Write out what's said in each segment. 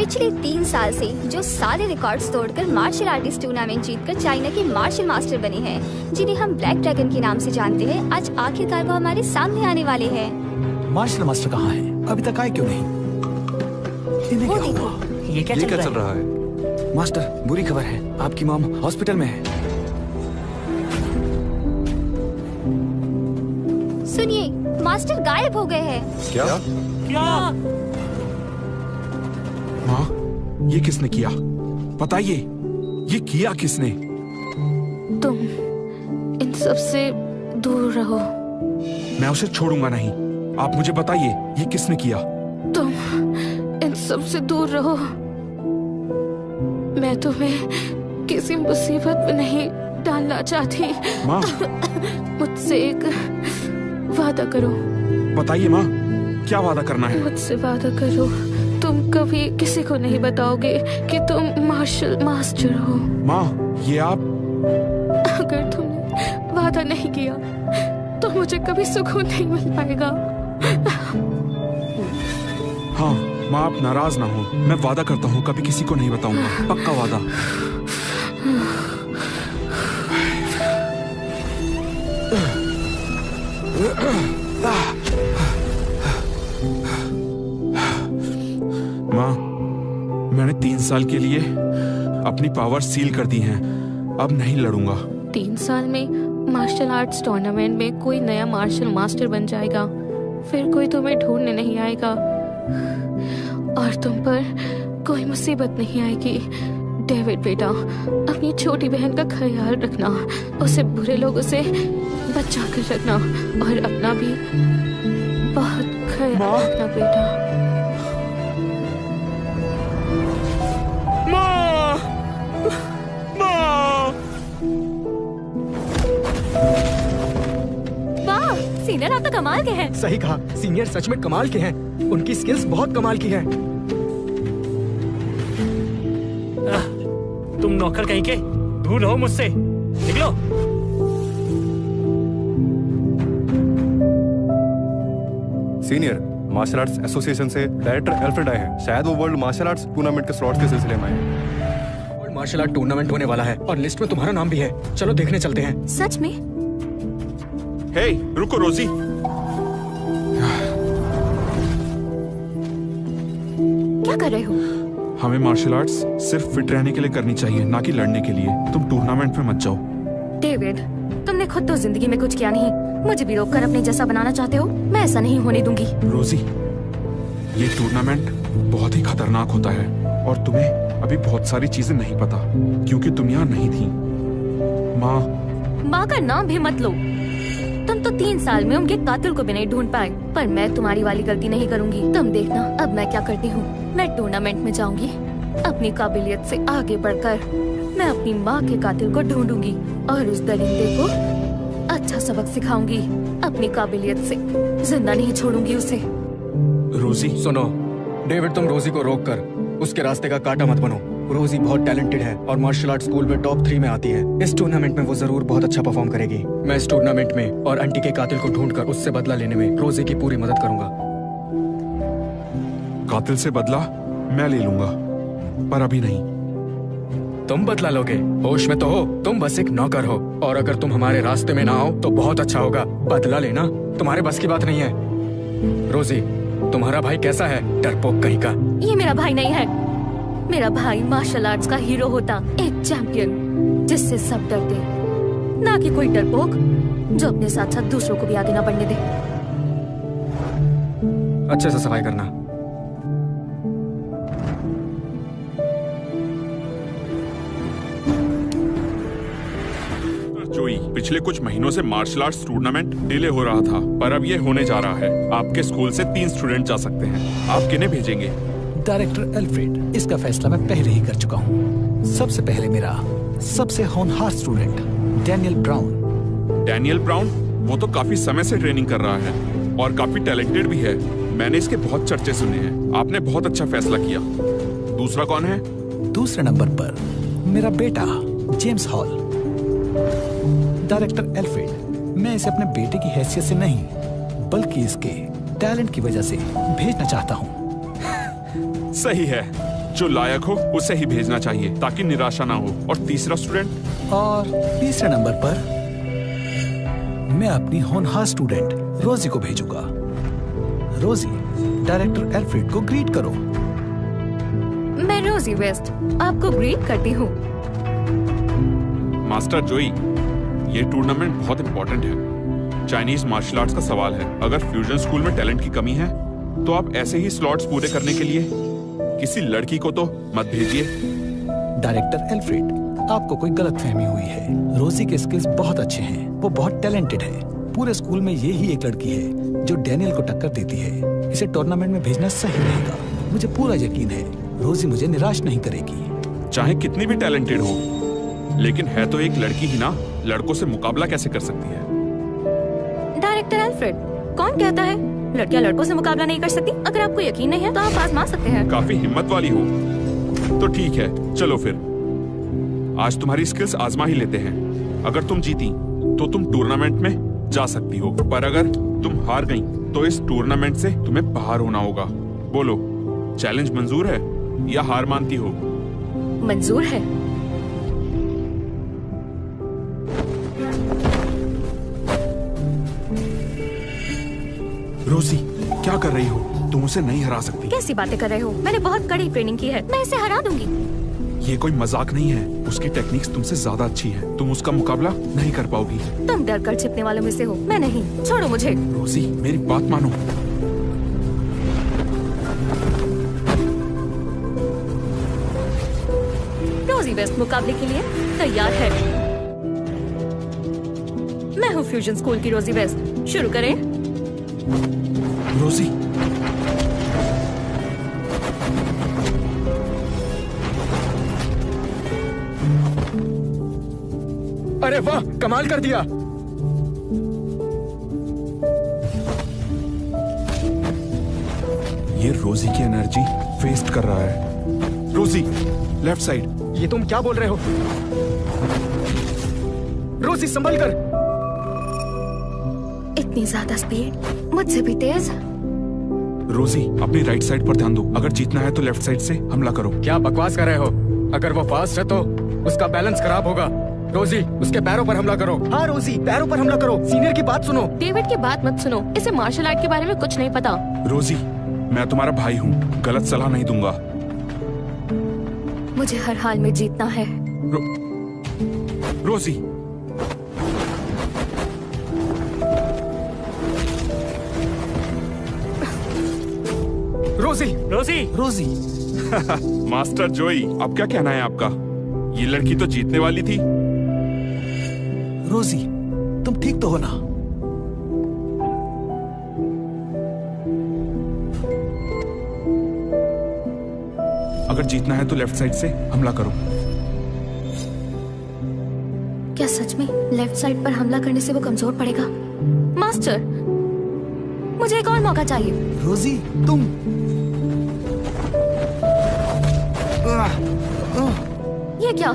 पिछले 3 साल से जो सारे रिकॉर्ड्स तोड़कर मार्शल आर्टिस्ट टूर्नामेंट जीतकर चाइना के मार्शल मास्टर बने हैं, जिन्हें हम ब्लैक ड्रैगन के नाम से जानते हैं, आज आखिरकार वो हमारे सामने आने वाले हैं। मार्शल मास्टर कहाँ है? अभी तक आए क्यों नहीं? इन्हें क्या हुआ? ये क्या चल रहा है? मास्टर, बुरी खबर है, आपकी मॉम हॉस्पिटल में है। सुनिए, मास्टर गायब हो गए हैं। क्या? माँ, ये किसने किया? बताइए, ये किया किसने? तुम इन सब से दूर रहो। मैं उसे छोड़ूंगा नहीं। आप मुझे बताइए, ये किसने किया? तुम इन सब से दूर रहो। मैं तुम्हें किसी मुसीबत में नहीं डालना चाहती। माँ, मुझसे एक वादा करो। बताइए माँ, क्या वादा करना है? मुझसे वादा करो, तुम कभी किसी को नहीं बताओगे कि तुम मार्शल मास्टर हो। माँ, ये आप... अगर तुमने वादा नहीं किया तो मुझे कभी सुकून नहीं मिल पाएगा। हाँ माँ, आप नाराज ना हो। मैं वादा करता हूँ कभी किसी को नहीं बताऊंगा, पक्का वादा। माँ, मैंने 3 साल के लिए अपनी पावर सील कर दी हैं। अब नहीं लड़ूंगा। 3 साल में मार्शल आर्ट्स टूर्नामेंट में कोई नया मार्शल मास्टर बन जाएगा, फिर कोई तुम्हें ढूंढने नहीं आएगा और तुम पर कोई मुसीबत नहीं आएगी। डेविड बेटा, अपनी छोटी बहन का ख्याल रखना, उसे बुरे लोगों से बचा कर रखना और अपना भी बहुत ख्याल रखना बेटा। सीनियर, आप तो कमाल के हैं। सही कहा, सीनियर सच में कमाल के हैं। उनकी स्किल्स बहुत कमाल की हैं। तुम नौकर कहीं के, दूर रहो मुझसे, निकलो। सीनियर, मार्शल आर्ट्स एसोसिएशन से डायरेक्टर एल्फ्रेड आए हैं। शायद वो वर्ल्ड मार्शल आर्ट्स टूर्नामेंट के स्लॉट्स के सिलसिले में आए हैं। वर्ल्ड मार्शल आर्ट टूर्नामेंट होने वाला है और लिस्ट में तुम्हारा नाम भी है। चलो देखने चलते हैं। सच में? हे, रुको रोजी। क्या कर रहे हो? हमें मार्शल आर्ट्स सिर्फ फिट रहने के लिए करनी चाहिए, ना कि लड़ने के लिए। तुम टूर्नामेंट में मत जाओ। डेविड, तुमने खुद तो जिंदगी में कुछ किया नहीं, मुझे भी रोककर अपने जैसा बनाना चाहते हो? मैं ऐसा नहीं होने दूंगी। रोजी, ये टूर्नामेंट बहुत ही खतरनाक होता है और तुम्हें अभी बहुत सारी चीजें नहीं पता क्योंकि तुम यहाँ नहीं थी। माँ का नाम भी मत लो। तुम तो 3 साल में उनके कातिल को भी नहीं ढूंढ पाए, पर मैं तुम्हारी वाली गलती नहीं करूंगी। तुम देखना अब मैं क्या करती हूँ। मैं टूर्नामेंट में जाऊंगी, अपनी काबिलियत से आगे बढ़कर मैं अपनी माँ के कातिल को ढूंढूंगी और उस दरिंदे को अच्छा सबक सिखाऊंगी। अपनी काबिलियत से जिंदा नहीं छोड़ूंगी उसे। रोजी, सुनो, डेविड, तुम रोजी को रोक कर उसके रास्ते का कांटा मत बनो। रोजी बहुत टैलेंटेड है और मार्शल आर्ट स्कूल में टॉप 3 में आती है। इस टूर्नामेंट में वो जरूर बहुत अच्छा परफॉर्म करेगी। मैं इस टूर्नामेंट में और आंटी के कातिल को ढूंढकर उससे बदला लेने में रोजी की पूरी मदद करूंगा। कातिल से बदला मैं ले लूंगा, पर अभी नहीं। तुम बदला लोगे? होश में तो हो? तुम बस एक नौकर हो और अगर तुम हमारे रास्ते में ना आओ तो बहुत अच्छा होगा। बदला लेना तुम्हारे बस की बात नहीं है। रोजी, तुम्हारा भाई कैसा है? डरपोक कहीं का। ये मेरा भाई नहीं है। मेरा भाई मार्शल आर्ट्स का हीरो होता, एक चैंपियन जिससे सब डरते, ना कि कोई डरपोक जो अपने साथ साथ दूसरों को भी आगे ना बढ़ने दे। अच्छे से सफाई करना। जोई, पिछले कुछ महीनों से मार्शल आर्ट्स टूर्नामेंट डिले हो रहा था, पर अब ये होने जा रहा है। आपके स्कूल से 3 स्टूडेंट जा सकते हैं। आप किन्हें भेजेंगे? डायरेक्टर एल्फ्रेड, इसका फैसला मैं पहले ही कर चुका हूँ। सबसे पहले मेरा सबसे होनहार student Daniel brown. Daniel brown? वो तो काफी समय से ट्रेनिंग कर रहा है और काफी टैलेंटेड भी है। मैंने इसके बहुत चर्चे सुने हैं। आपने बहुत अच्छा फैसला किया। दूसरा कौन है? दूसरे नंबर पर मेरा बेटा जेम्स हॉल। डायरेक्टर एल्फ्रेड, मैं इसे अपने बेटे की हैसियत से नहीं बल्कि इसके टैलेंट की वजह से भेजना चाहता हूँ। सही है। जो लायक हो उसे ही भेजना चाहिए ताकि निराशा ना हो। और तीसरा स्टूडेंट? और तीसरे नंबर पर मैं अपनी होनहार स्टूडेंट रोजी को भेजूंगा। रोजी, डायरेक्टर एल्फ्रेड को ग्रीट करो। मैं रोजी वेस्ट आपको ग्रीट करती हूँ। मास्टर जोई, ये टूर्नामेंट बहुत इंपॉर्टेंट है। चाइनीज मार्शल आर्ट्स का सवाल है। अगर फ्यूजन स्कूल में टैलेंट की कमी है तो आप ऐसे ही स्लॉट्स पूरे करने के लिए किसी लड़की को तो मत भेजिए। डायरेक्टर एल्फ्रेड, आपको कोई गलतफहमी हुई है। रोजी के स्किल्स बहुत अच्छे हैं, वो बहुत टैलेंटेड है। पूरे स्कूल में ये ही एक लड़की है जो डैनियल को टक्कर देती है। इसे टूर्नामेंट में भेजना सही रहेगा। मुझे पूरा यकीन है रोजी मुझे निराश नहीं करेगी। चाहे कितनी भी टैलेंटेड हो, लेकिन है तो एक लड़की ही ना, लड़कों से मुकाबला कैसे कर सकती है? डायरेक्टर एल्फ्रेड, कौन कहता है लड़कियां लड़कों से मुकाबला नहीं कर सकती? अगर आपको यकीन नहीं है तो आप आजमा सकते हैं। काफी हिम्मत वाली हो तो ठीक है, चलो फिर आज तुम्हारी स्किल्स आजमा ही लेते हैं। अगर तुम जीती तो तुम टूर्नामेंट में जा सकती हो, पर अगर तुम हार गई तो इस टूर्नामेंट से तुम्हें बाहर होना होगा। बोलो, चैलेंज मंजूर है या हार मानती हो? मंजूर है। रोजी, क्या कर रही हो? तुम उसे नहीं हरा सकती। कैसी बातें कर रहे हो? मैंने बहुत कड़ी ट्रेनिंग की है, मैं इसे हरा दूंगी। ये कोई मजाक नहीं है। उसकी टेक्निक्स तुमसे ज्यादा अच्छी है। तुम उसका मुकाबला नहीं कर पाओगी। तुम डर कर छिपने वालों में से हो, मैं नहीं। छोड़ो मुझे। रोजी, मेरी बात मानो। रोजी वेस्ट मुकाबले के लिए तैयार है। मैं हूँ फ्यूजन स्कूल की रोजी वेस्ट। शुरू करें। रोजी, अरे वाह, कमाल कर दिया। ये रोजी की एनर्जी वेस्ट कर रहा है। रोजी, लेफ्ट साइड। ये तुम क्या बोल रहे हो? रोजी, संभल कर। इतनी ज्यादा स्पीड, मुझसे भी तेज। रोजी, अपनी राइट साइड पर ध्यान दो। अगर जीतना है तो लेफ्ट साइड से हमला करो। क्या बकवास कर रहे हो? अगर वो फास्ट है तो उसका बैलेंस खराब होगा। रोजी, उसके पैरों पर हमला करो। हाँ रोजी, पैरों पर हमला करो। सीनियर की बात सुनो। डेविड की बात मत सुनो, इसे मार्शल आर्ट के बारे में कुछ नहीं पता। रोजी, मैं तुम्हारा भाई हूँ, गलत सलाह नहीं दूंगा। मुझे हर हाल में जीतना है। रोजी, रोजी, रोजी, रोजी, मास्टर जोई, अब क्या कहना है आपका? ये लड़की तो जीतने वाली थी। रोजी, तुम ठीक तो हो ना? अगर जीतना है तो लेफ्ट साइड से हमला करो। क्या सच में लेफ्ट साइड पर हमला करने से वो कमजोर पड़ेगा? मास्टर, मुझे एक और मौका चाहिए। रोजी, तुम ये क्या?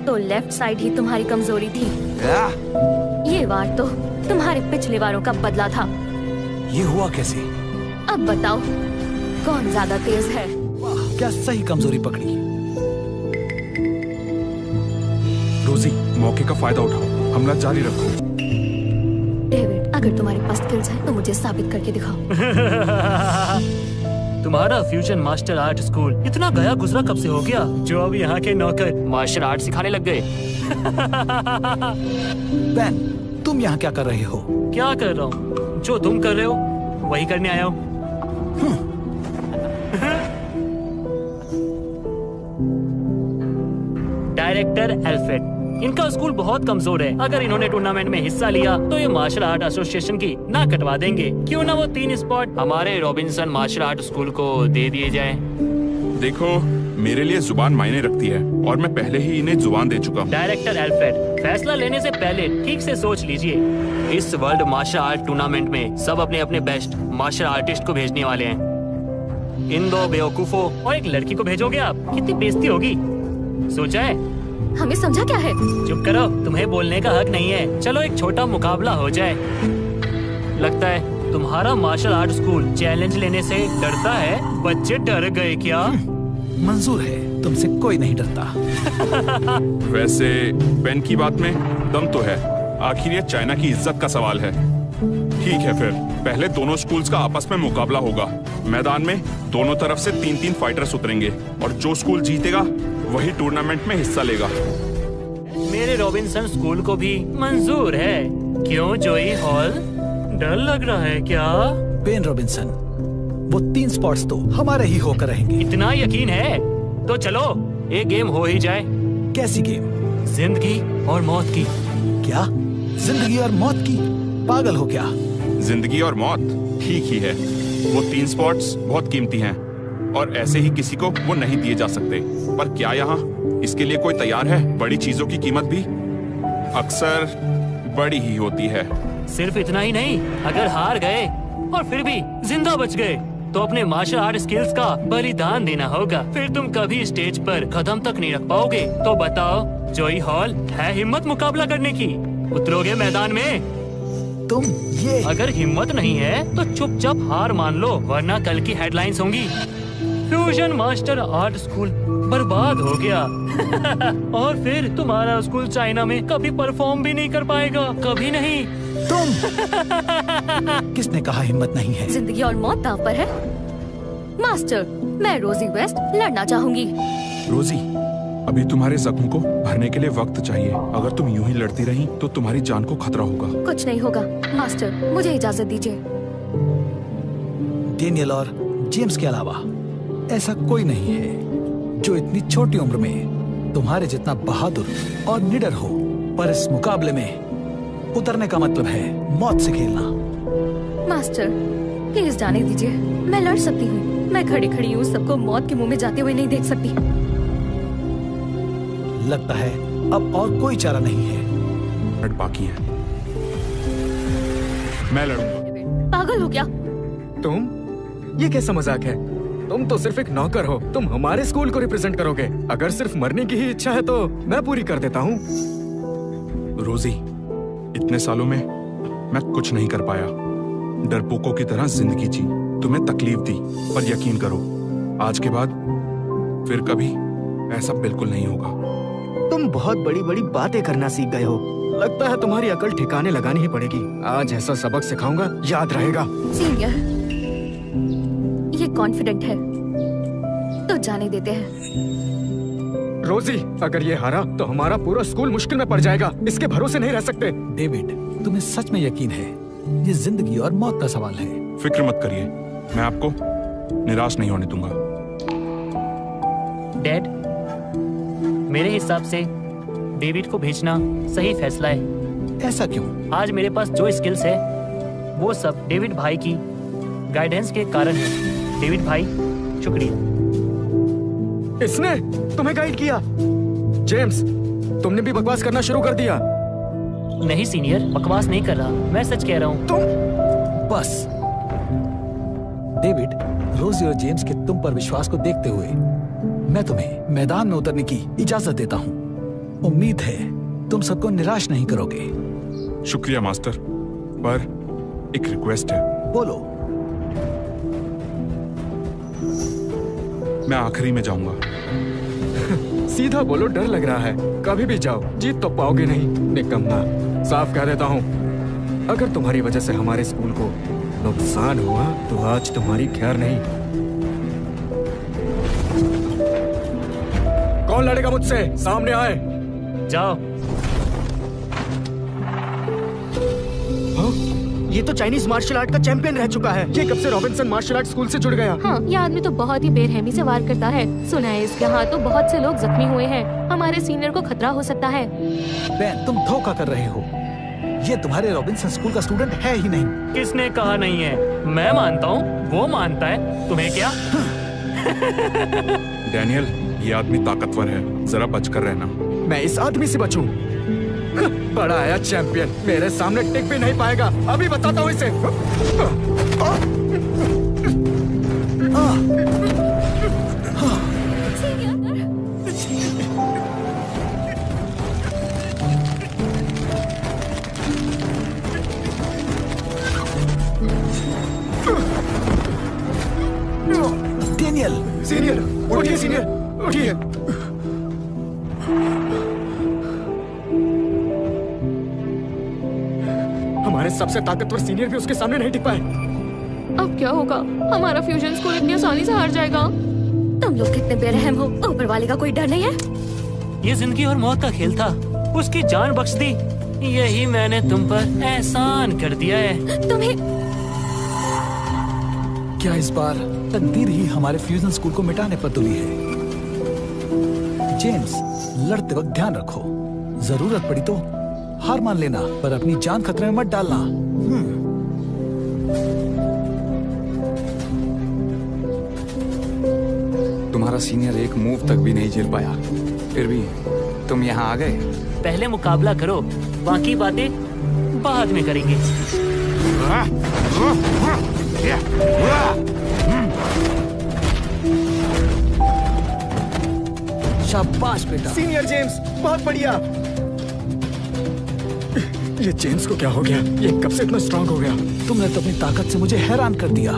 तो लेफ्ट साइड ही तुम्हारी कमजोरी थी। ये वार तो तुम्हारे पिछले वारों का बदला था। ये हुआ कैसे? अब बताओ कौन ज्यादा तेज है? वाह, क्या सही कमजोरी पकड़ी। रोजी, मौके का फायदा उठाओ, हमला जारी रखो। डेविड, अगर तुम्हारे पास स्किल्स है तो मुझे साबित करके दिखाओ। तुम्हारा फ्यूजन मार्शल आर्ट स्कूल इतना गया गुजरा कब से हो गया जो अब यहाँ के नौकर मार्शल आर्ट सिखाने लग गए? बेन, तुम यहाँ क्या कर रहे हो? क्या कर रहा हूँ? जो तुम कर रहे हो वही करने आया हूँ। डायरेक्टर एल्फ्रेड, इनका स्कूल बहुत कमजोर है। अगर इन्होंने टूर्नामेंट में हिस्सा लिया तो ये मार्शल आर्ट एसोसिएशन की ना कटवा देंगे। क्यों ना वो 3 स्पॉट हमारे रॉबिन्सन मार्शल आर्ट स्कूल को दे दिए जाए। देखो, मेरे लिए जुबान मायने रखती है और मैं पहले ही इन्हें जुबान दे चुका हूँ। डायरेक्टर एल्फ्रेड, फैसला लेने से पहले ठीक से सोच लीजिए। इस वर्ल्ड मार्शल आर्ट टूर्नामेंट में सब अपने अपने बेस्ट मार्शल आर्टिस्ट को भेजने वाले हैं। इन 2 बेवकूफों और एक लड़की को भेजोगे आप? कितनी बेइज्जती होगी, सोचा है? हमें समझा क्या है? चुप करो, तुम्हें बोलने का हक नहीं है। चलो एक छोटा मुकाबला हो जाए। लगता है तुम्हारा मार्शल आर्ट स्कूल चैलेंज लेने से डरता है? बच्चे डर गए क्या? मंजूर है, तुमसे कोई नहीं डरता। वैसे पेन की बात में दम तो है, आखिर ये चाइना की इज्जत का सवाल है। ठीक है फिर, पहले दोनों स्कूल्स का आपस में मुकाबला होगा। मैदान में दोनों तरफ से 3-3 फाइटर्स उतरेंगे और जो स्कूल जीतेगा वही टूर्नामेंट में हिस्सा लेगा। मेरे रॉबिन्सन स्कूल को भी मंजूर है। क्यों जोई हॉल, डर लग रहा है क्या? बेन रॉबिन्सन, वो 3 स्पॉट्स तो हमारे ही होकर रहेंगे। इतना यकीन है तो चलो एक गेम हो ही जाए। कैसी गेम? जिंदगी और मौत की। क्या? जिंदगी और मौत की? पागल हो क्या? जिंदगी और मौत ठीक ही है। वो 3 स्पॉट्स बहुत कीमती हैं और ऐसे ही किसी को वो नहीं दिए जा सकते। पर क्या यहाँ इसके लिए कोई तैयार है? बड़ी चीजों की कीमत भी अक्सर बड़ी ही होती है। सिर्फ इतना ही नहीं, अगर हार गए और फिर भी जिंदा बच गए तो अपने मार्शल आर्ट स्किल्स का बलिदान देना होगा। फिर तुम कभी स्टेज पर कदम तक नहीं रख पाओगे। तो बताओ जोई हॉल, है हिम्मत मुकाबला करने की? उतरोगे मैदान में? तुम ये अगर हिम्मत नहीं है तो चुपचाप हार मान लो, वरना कल की हेडलाइंस होंगी फ्यूजन मास्टर आर्ट स्कूल बर्बाद हो गया। और फिर तुम्हारा स्कूल चाइना में कभी परफॉर्म भी नहीं कर पाएगा, कभी नहीं। तुम किसने कहा हिम्मत नहीं है? जिंदगी और मौत दांव पर है। मास्टर, मैं रोजी वेस्ट लड़ना चाहूंगी। रोजी, अभी तुम्हारे जख्म को भरने के लिए वक्त चाहिए। अगर तुम यूं ही लड़ती रही तो तुम्हारी जान को खतरा होगा। कुछ नहीं होगा मास्टर, मुझे इजाजत दीजिए। डेनियल और जेम्स के अलावा ऐसा कोई नहीं है जो इतनी छोटी उम्र में तुम्हारे जितना बहादुर और निडर हो। पर इस मुकाबले में उतरने का मतलब है मौत से खेलना। मास्टर, प्लीज जाने दीजिए, मैं लड़ सकती हूँ। मैं खड़ी खड़ी हूँ, सबको मौत के मुंह में जाते हुए नहीं देख सकती। लगता है अब और कोई चारा नहीं है। मिनट बाकी है, मैं लड़ूंगा। पागल हो क्या? तुम? ये कैसा मजाक है? तुम तो सिर्फ एक नौकर हो। तुम हमारे स्कूल को रिप्रेजेंट करोगे। अगर सिर्फ मरने की ही इच्छा है तो मैं पूरी कर देता हूँ। रोजी, इतने सालों में मैं कुछ नहीं कर पाया। डरपोकों की तरह जिंदगी जी, तुम्हें तकलीफ दी, पर यकीन करो आज के बाद फिर कभी ऐसा बिल्कुल नहीं होगा। तुम बहुत बड़ी बड़ी बातें करना सीख गए हो। लगता है तुम्हारी अकल ठिकाने लगानी ही पड़ेगी। आज ऐसा सबक सिखाऊंगा, याद रहेगा। सीनियर, ये कॉन्फिडेंट है तो जाने देते हैं। रोजी, अगर ये हारा तो हमारा पूरा स्कूल मुश्किल में पड़ जाएगा। इसके भरोसे नहीं रह सकते। डेविड, तुम्हें सच में यकीन है ये जिंदगी और मौत का सवाल है? फिक्र मत करिए, मैं आपको निराश नहीं होने दूंगा। डैड, मेरे हिसाब से डेविड को भेजना सही फैसला है। ऐसा क्यों? आज मेरे पास जो स्किल्स है वो सब डेविड भाई की गाइडेंस के कारण है। डेविड भाई, शुक्रिया। इसने तुम्हें गाइड किया? जेम्स, तुमने भी बकवास करना शुरू कर दिया। नहीं सीनियर, बकवास नहीं कर रहा, मैं सच कह रहा हूँ। तुम बस डेविड, रोजी और जेम्स के तुम पर विश्वास को देखते हुए मैं तुम्हें मैदान में उतरने की इजाजत देता हूँ। उम्मीद है तुम सबको निराश नहीं करोगे। शुक्रिया मास्टर, पर एक रिक्वेस्ट है। बोलो। मैं आखिरी में जाऊंगा। सीधा बोलो, डर लग रहा है। कभी भी जाओ, जीत तो पाओगे नहीं। निकम्मा, साफ कह देता हूँ, अगर तुम्हारी वजह से हमारे स्कूल को नुकसान हुआ तो आज तुम्हारी खैर नहीं। कौन लड़ेगा मुझसे? सामने आए। जाओ। हाँ? ये तो चाइनीज मार्शल आर्ट का चैंपियन रह चुका है। ये कब से रॉबिन्सन मार्शल आर्ट स्कूल से जुड़ गया? हाँ, ये आदमी तो बहुत ही बेरहमी से वार करता है। सुना है इसके हाथों बहुत से लोग जख्मी हुए हैं। हमारे सीनियर को खतरा हो सकता है। बेन, तुम धोखा कर रहे हो। ये तुम्हारे रॉबिन्सन स्कूल का स्टूडेंट है ही नहीं। किसने कहा नहीं है? मैं मानता हूँ, वो मानता है, तुम्हें क्या? डैनियल, ये आदमी ताकतवर है, जरा बचकर रहना। मैं इस आदमी से बचूं? बड़ा आया चैंपियन, मेरे सामने टिक भी नहीं पाएगा। अभी बताता हूँ इसे। डेनियल, सीनियर उठिए, सीनियर उठिए। हमारे सबसे ताकतवर सीनियर भी उसके सामने नहीं टिक पाए। अब क्या होगा? हमारा फ्यूजन स्कूल इतनी आसानी से हार जाएगा। तुम लोग कितने बेरहम हो। ऊपर वाले का कोई डर नहीं है? ये जिंदगी और मौत का खेल था, उसकी जान बख्श दी। यही मैंने तुम पर एहसान कर दिया है। तुम्हें क्या इस बार तकदीर ही हमारे फ्यूजन स्कूल को मिटाने पर तुली है? जेम्स, लड़ते वक्त ध्यान रखो, जरूरत पड़ी तो हार मान लेना, पर अपनी जान खतरे में मत डालना। तुम्हारा सीनियर एक मूव तक भी नहीं झेल पाया, फिर भी तुम यहाँ आ गए। पहले मुकाबला करो, बाकी बातें बाद में करेंगे। शाबाश बेटा। सीनियर जेम्स, बहुत बढ़िया। ये जेम्स को क्या हो गया? ये कब से इतना स्ट्रांग हो गया? तुमने तो अपनी ताकत से मुझे हैरान कर दिया।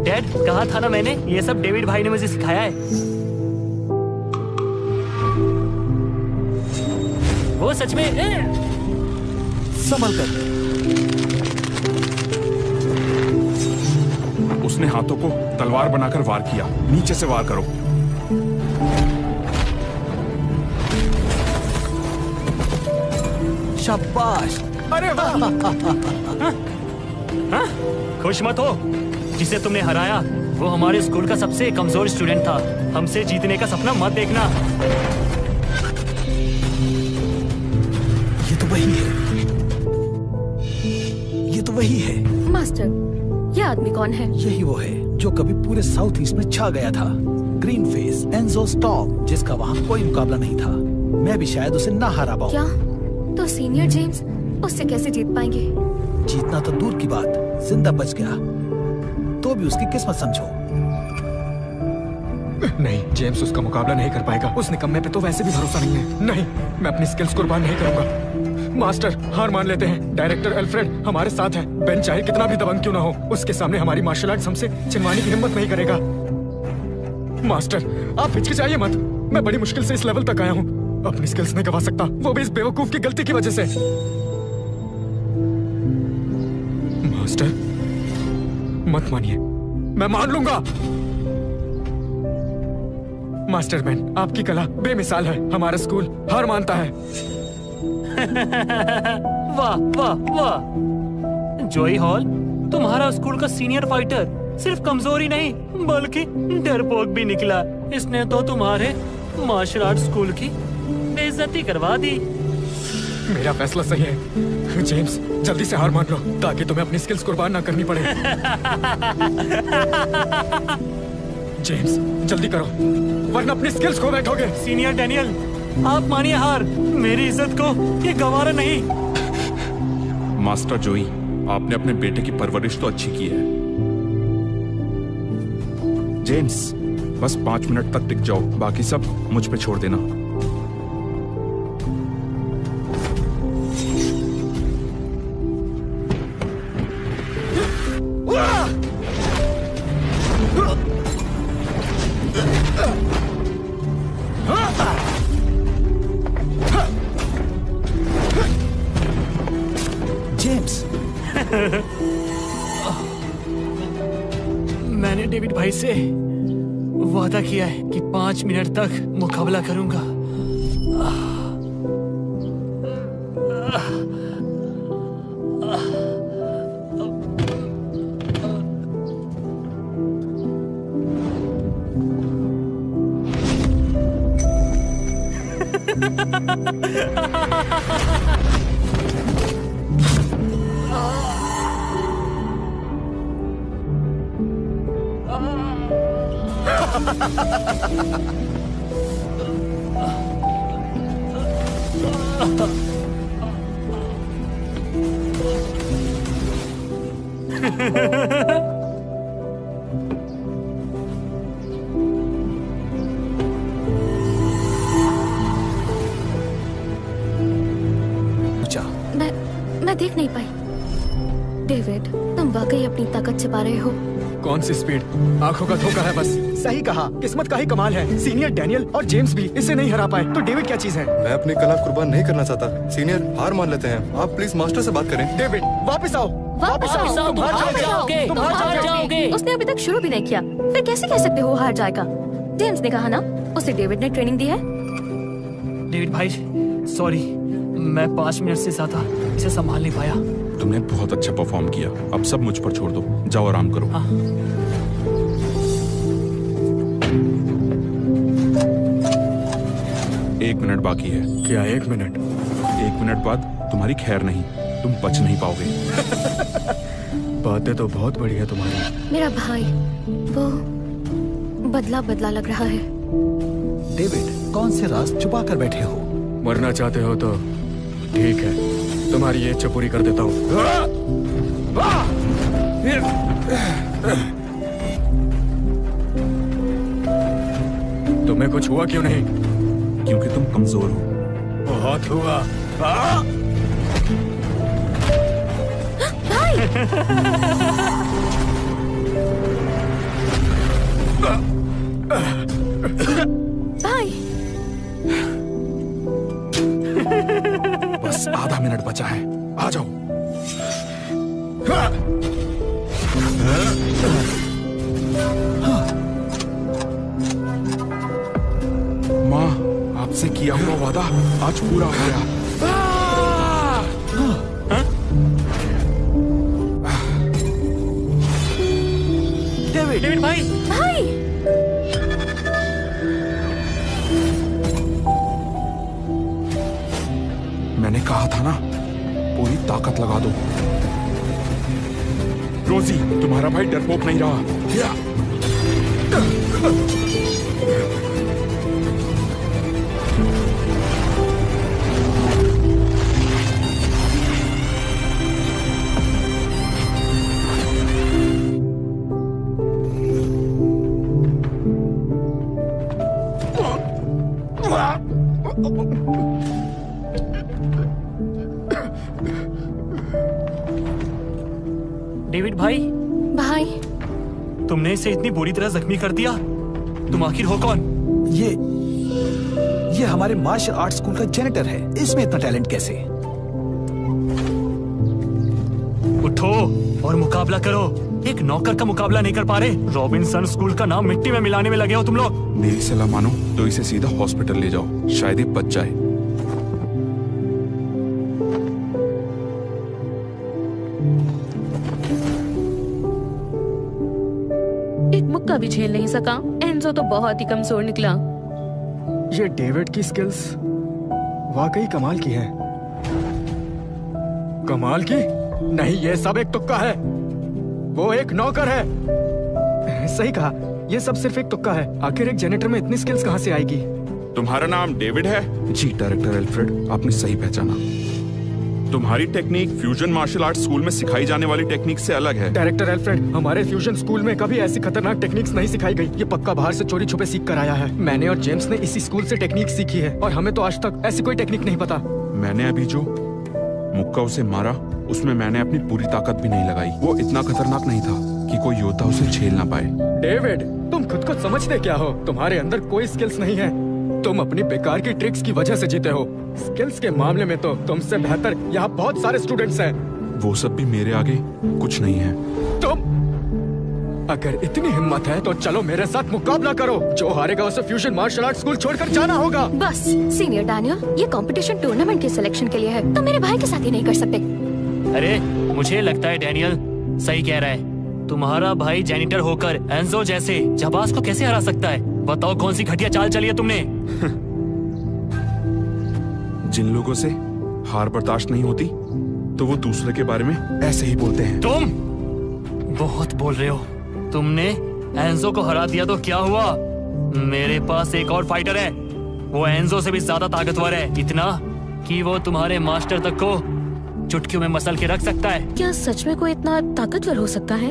डैड, कहा था ना मैंने, ये सब डेविड भाई ने मुझे सिखाया है। वो सच में संभल कर। उसने हाथों को तलवार बनाकर वार किया। नीचे से वार करो। शाबाश। अरे वाह। खुश मत हो, जिसे तुमने हराया वो हमारे स्कूल का सबसे कमजोर स्टूडेंट था। हमसे जीतने का सपना मत देखना। ये तो वही है, ये तो वही है। मास्टर, ये आदमी कौन है? यही वो है जो कभी पूरे साउथ ईस्ट में छा गया था। ग्रीन फेस एंजो स्टॉप, जिसका वहाँ कोई मुकाबला नहीं था। मैं भी शायद उसे ना हरा पाऊं। क्या? तो सीनियर जेम्स उससे कैसे जीत पाएंगे? जीतना तो दूर की बात, जिंदा बच गया तो भी उसकी किस्मत समझो। नहीं, जेम्स उसका मुकाबला नहीं कर पाएगा। उस निकम्मे पे तो वैसे भी भरोसा नहीं है। नहीं, मैं अपनी स्किल्स कुर्बान नहीं करूंगा। मास्टर, हार मान लेते हैं। डायरेक्टर एल्फ्रेड हमारे साथ है। बेन चाहे कितना भी दबंग क्यों ना हो, उसके सामने हमारी मार्शल आर्ट्स हमसे छिनवाने की हिम्मत नहीं करेगा। मास्टर, आप हिचकिचाइए मत। मैं बड़ी मुश्किल से इस लेवल तक आया हूँ। अपनी स्किल्स नहीं गवा सकता, वो भी इस बेवकूफ की गलती की वजह से। मास्टर, मत मानिए, मैं मान लूंगा। मास्टर मैन, आपकी कला बेमिसाल है। हमारा स्कूल हार मानता है। वाह वाह वाह। जॉय हॉल, तुम्हारा स्कूल का सीनियर फाइटर सिर्फ कमजोरी नहीं बल्कि डरपोक भी निकला। इसने तो तुम्हारे मार्शल आर्ट स्कूल की बेइज्जती करवा दी। मेरा फैसला सही है। जेम्स, जल्दी से हार मान लो ताकि तुम्हें अपनी स्किल्स कुर्बान ना करनी पड़े। जेम्स, जल्दी करो वरना अपनी स्किल्स खो बैठोगे। सीनियर डैनियल, आप मानिए हार। मेरी इज्जत को ये गवारा नहीं। मास्टर जोई, आपने अपने बेटे की परवरिश तो अच्छी की है। जेम्स, बस 5 मिनट तक टिक जाओ, बाकी सब मुझ पे छोड़ देना। जेम्स, मैंने डेविड भाई से वादा किया है कि 5 मिनट तक मुकाबला करूंगा। मैं देख नहीं पाई। डेविड, तुम वाकई अपनी ताकत छिपा रहे हो। कौन सी स्पीड, आंखों का धोखा है बस। सही कहा, किस्मत का ही कमाल है। सीनियर डैनियल और जेम्स भी इसे नहीं हरा पाए, तो डेविड क्या चीज है? मैं अपनी कला कुर्बान नहीं करना चाहता। सीनियर, हार मान लेते हैं। आप प्लीज मास्टर से बात करें। डेविड वापस आओ, वापस आओ, तुम हार जाओगे, तुम हार जाओगे। उसने अभी तक शुरू भी नहीं किया, फिर कैसे कह सकते हो हार जाएगा? जेम्स ने कहा ना, उसे डेविड ने ट्रेनिंग दी है। डेविड भाई सॉरी, मैं 5 मिनट से ज्यादा इसे संभाल नहीं पाया। तुमने बहुत अच्छा परफॉर्म किया, अब सब मुझ पर छोड़ दो, जाओ आराम करो। हाँ। 1 मिनट बाकी है। क्या 1 मिनट? 1 मिनट बाद तुम्हारी खैर नहीं, तुम बच नहीं पाओगे। बातें तो बहुत बढ़िया तुम्हारी। मेरा भाई वो बदला बदला लग रहा है। डेविड, कौन से राज छुपा कर बैठे हो? मरना चाहते हो तो ठीक है, तुम्हारी ये इच्छा पूरी कर देता हूँ। तुम्हें कुछ हुआ क्यों नहीं? क्योंकि तुम कमजोर हो। बहुत हुआ। भाई भाई बस आधा मिनट बचा है, आ जाओ। माँ, आपसे किया हुआ वादा आज पूरा हो गया। डेविड भाई, भाई मैंने कहा था ना, पूरी ताकत लगा दो। रोजी, तुम्हारा भाई डरपोक नहीं रहा। डेविड भाई, भाई तुमने इसे इतनी बुरी तरह जख्मी कर दिया। तुम आखिर हो कौन? ये हमारे मार्शल आर्ट स्कूल का जेनिटर है। इसमें इतना टैलेंट कैसे? उठो और मुकाबला करो। एक नौकर का मुकाबला नहीं कर पा रहे। रॉबिन्सन स्कूल का नाम मिट्टी में मिलाने में लगे हो तुम लोग। मेरी सलाह मानो तो इसे सीधा हॉस्पिटल ले जाओ, शायद ये बच जाए। एक मुक्का भी झेल नहीं सका। एंजो तो बहुत ही कमजोर निकला। ये डेविड की स्किल्स वाकई कमाल की है। कमाल की? नहीं, ये सब एक तुक्का है। वो एक नौकर है। सही कहा, ये सब सिर्फ एक तुक्का है। आखिर एक जेनेटर में इतनी स्किल्स कहाँ से आएगी? तुम्हारा नाम डेविड है? जी डायरेक्टर एल्फ्रेड, आपने सही पहचाना। तुम्हारी technique fusion martial art school में सिखाई जाने वाली टेक्निक से अलग है। डायरेक्टर एल्फ्रेड, हमारे फ्यूजन स्कूल में कभी ऐसी खतरनाक टेक्निक्स नहीं सिखाई गई। ये पक्का बाहर से चोरी छुपे सीख कर आया है। मैंने और जेम्स ने इसी स्कूल से टेक्निक सीखी है और हमें तो आज तक ऐसी कोई टेक्निक नहीं पता। मैंने अभी जो मुक्का उसे मारा, उसमें मैंने अपनी पूरी ताकत भी नहीं लगाई। वो इतना खतरनाक नहीं था कि कोई योद्धा उसे झेल ना पाए। डेविड, तुम खुद को समझते क्या हो? तुम्हारे अंदर कोई स्किल्स नहीं है। तुम अपनी बेकार की ट्रिक्स की वजह से जीते हो। स्किल्स के मामले में तो तुमसे बेहतर यहाँ बहुत सारे स्टूडेंट्स हैं। वो सब भी मेरे आगे कुछ नहीं है। तुम अगर इतनी हिम्मत है तो चलो मेरे साथ मुकाबला करो। जो हारेगा उसे फ्यूजन मार्शल आर्ट स्कूल छोड़कर जाना होगा। बस सीनियर डैनियल, ये कंपटीशन टूर्नामेंट के सिलेक्शन के लिए है, तो मेरे भाई के साथ ही नहीं कर सकते। अरे मुझे लगता है डैनियल सही कह रहा है। तुम्हारा भाई जेनिटर होकर एंजो जैसे जाबाज को कैसे हरा सकता है? बताओ कौन सी घटिया चाल चली है तुमने? जिन लोगों से हार बर्दाश्त नहीं होती तो वो दूसरे के बारे में ऐसे ही बोलते हैं। तुम बहुत बोल रहे हो। तुमने एंजो को हरा दिया तो क्या हुआ? मेरे पास एक और फाइटर है। वो एंजो से भी ज्यादा ताकतवर है, इतना कि वो तुम्हारे मास्टर तक को चुटकियों में मसल के रख सकता है। क्या सच में कोई इतना ताकतवर हो सकता है?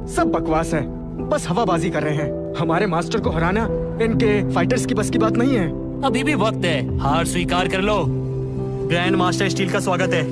सब बकवास है, बस हवाबाजी कर रहे हैं। हमारे मास्टर को हराना इनके फाइटर्स की बस की बात नहीं है। अभी भी वक्त है, हार स्वीकार कर लो। ग्रैंड मास्टर स्टील का स्वागत है।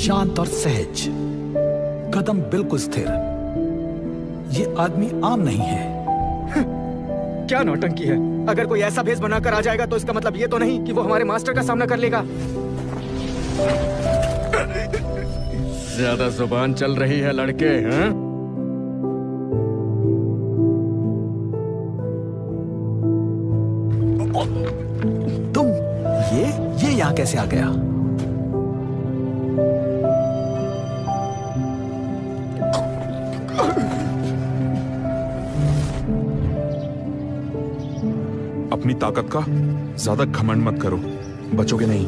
शांत और सहज, कदम बिल्कुल स्थिर। ये आदमी आम नहीं है। क्या नौटंकी है? अगर कोई ऐसा भेष बनाकर आ जाएगा तो इसका मतलब ये तो नहीं कि वो हमारे मास्टर का सामना कर लेगा। ज्यादा जुबान चल रही है लड़के, हैं? तुम ये यहाँ कैसे आ गया? अपनी ताकत का ज्यादा घमंड मत करो, बचोगे नहीं।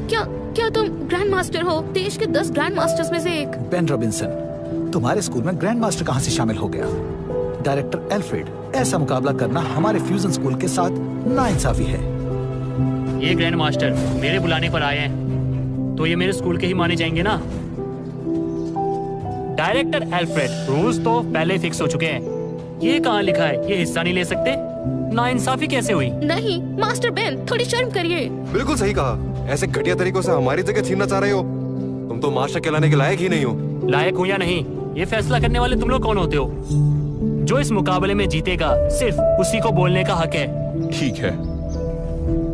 क्या क्या तुम ग्रैंड मास्टर हो? देश के 10 ग्रैंड मास्टर्स में से एक। बेन रॉबिन्सन, तुम्हारे स्कूल में ग्रैंड मास्टर कहाँ से शामिल हो गया? डायरेक्टर एल्फ्रेड, ऐसा मुकाबला करना हमारे फ्यूजन स्कूल के साथ नाइंसाफी है। ये ग्रैंड मास्टर मेरे बुलाने पर आए हैं, तो ये मेरे स्कूल के ही माने जाएंगे ना? डायरेक्टर एल्फ्रेड, रूल्स तो पहले फिक्स हो चुके हैं। ये कहाँ लिखा है ये हिस्सा नहीं ले सकते? नाइंसाफी कैसे हुई? नहीं मास्टर बेन, थोड़ी शर्म करिए। बिल्कुल सही कहा। ऐसे घटिया तरीकों से हमारी जगह छीनना चाह रहे हो। तुम तो मास्टर कहलाने के लायक ही नहीं हो। लायक हूँ या नहीं, ये फैसला करने वाले तुम लोग कौन होते हो? जो इस मुकाबले में जीतेगा सिर्फ उसी को बोलने का हक है। ठीक है,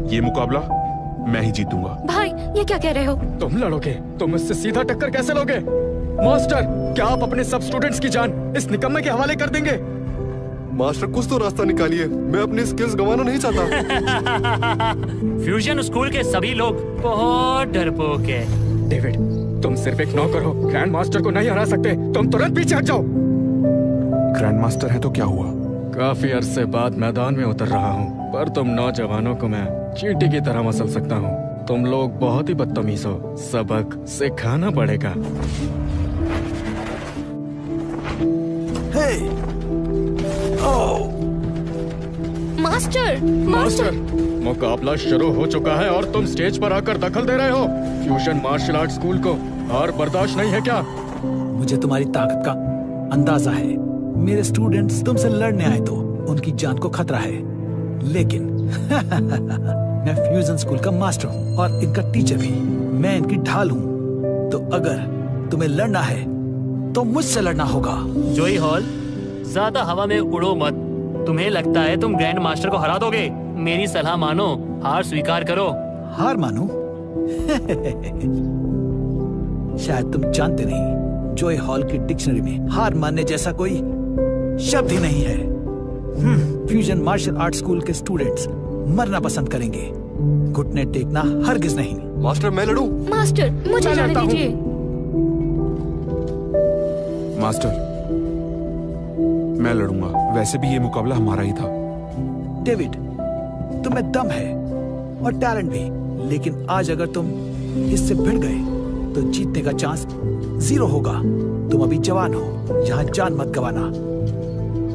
ये मुकाबला मैं ही जीतूंगा। भाई ये क्या कह रहे हो? तुम लड़ोगे? तुम इससे सीधा टक्कर कैसे लोगे? मास्टर, क्या आप अपने सब स्टूडेंट्स की जान इस निकम्मे के हवाले कर देंगे? मास्टर कुछ तो रास्ता निकालिए, मैं अपनी स्किल्स गंवाना नहीं चाहता। फ्यूजन स्कूल के सभी लोग बहुत डरपोक है। डेविड, तुम सिर्फ एक नौकर हो, ग्रैंड मास्टर को नहीं हरा सकते। तुम तुरंत पीछे हट जाओ। ग्रैंड मास्टर है तो क्या हुआ? काफी अरसे बाद मैदान में उतर रहा हूँ, पर तुम नौजवानों को मैं चींटी की तरह मसल सकता हूँ। तुम लोग बहुत ही बदतमीज हो, सबक सिखाना पड़ेगा। मास्टर मास्टर, मुकाबला शुरू हो चुका है और तुम स्टेज पर आकर दखल दे रहे हो। फ्यूजन मार्शल आर्ट स्कूल को हार बर्दाश्त नहीं है क्या? मुझे तुम्हारी ताकत का अंदाजा है। मेरे स्टूडेंट्स तुमसे लड़ने आए तो उनकी जान को खतरा है, लेकिन मैं फ्यूजन स्कूल का मास्टर हूँ और इनका टीचर भी। मैं इनकी ढाल हूँ, तो अगर तुम्हें लड़ना है तो मुझसे लड़ना होगा। जोई हॉल, ज्यादा हवा में उड़ो मत। तुम्हें लगता है तुम ग्रैंड मास्टर को हरा दोगे? मेरी सलाह मानो, हार स्वीकार करो। हार मानूं? शायद तुम जानते नहीं, जोई हॉल की डिक्शनरी में हार मानने जैसा कोई शब्द ही नहीं है। फ्यूजन मार्शल आर्ट स्कूल के स्टूडेंट्स मरना पसंद करेंगे, घुटने टेकना हरगिज नहीं। मास्टर, मैं लड़ूं? मास्टर मुझे जाने दीजिए। मास्टर, मैं लड़ूंगा। वैसे भी ये मुकाबला हमारा ही था। डेविड, तुम्हें दम है और टैलेंट भी, लेकिन आज अगर तुम इससे भिड़ गए तो जीतने का चांस 0 होगा। तुम अभी जवान हो, यहाँ जान मत गवाना।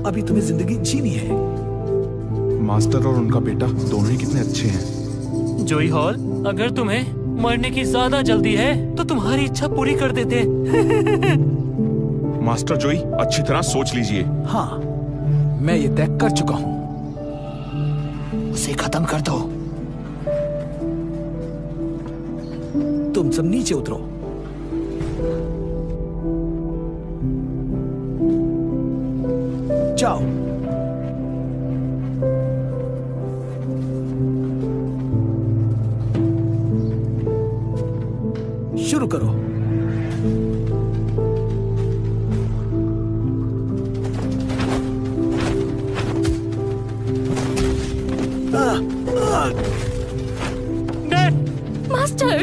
अभी तुम्हें जिंदगी जीनी है। मास्टर और उनका बेटा दोनों ही कितने अच्छे हैं। जोई हॉल, अगर तुम्हें मरने की ज्यादा जल्दी है तो तुम्हारी इच्छा पूरी कर देते। मास्टर जोई, अच्छी तरह सोच लीजिए। हाँ, मैं ये तय कर चुका हूं। उसे खत्म कर दो। तुम सब नीचे उतरो। जाओ। शुरू करो। मास्टर,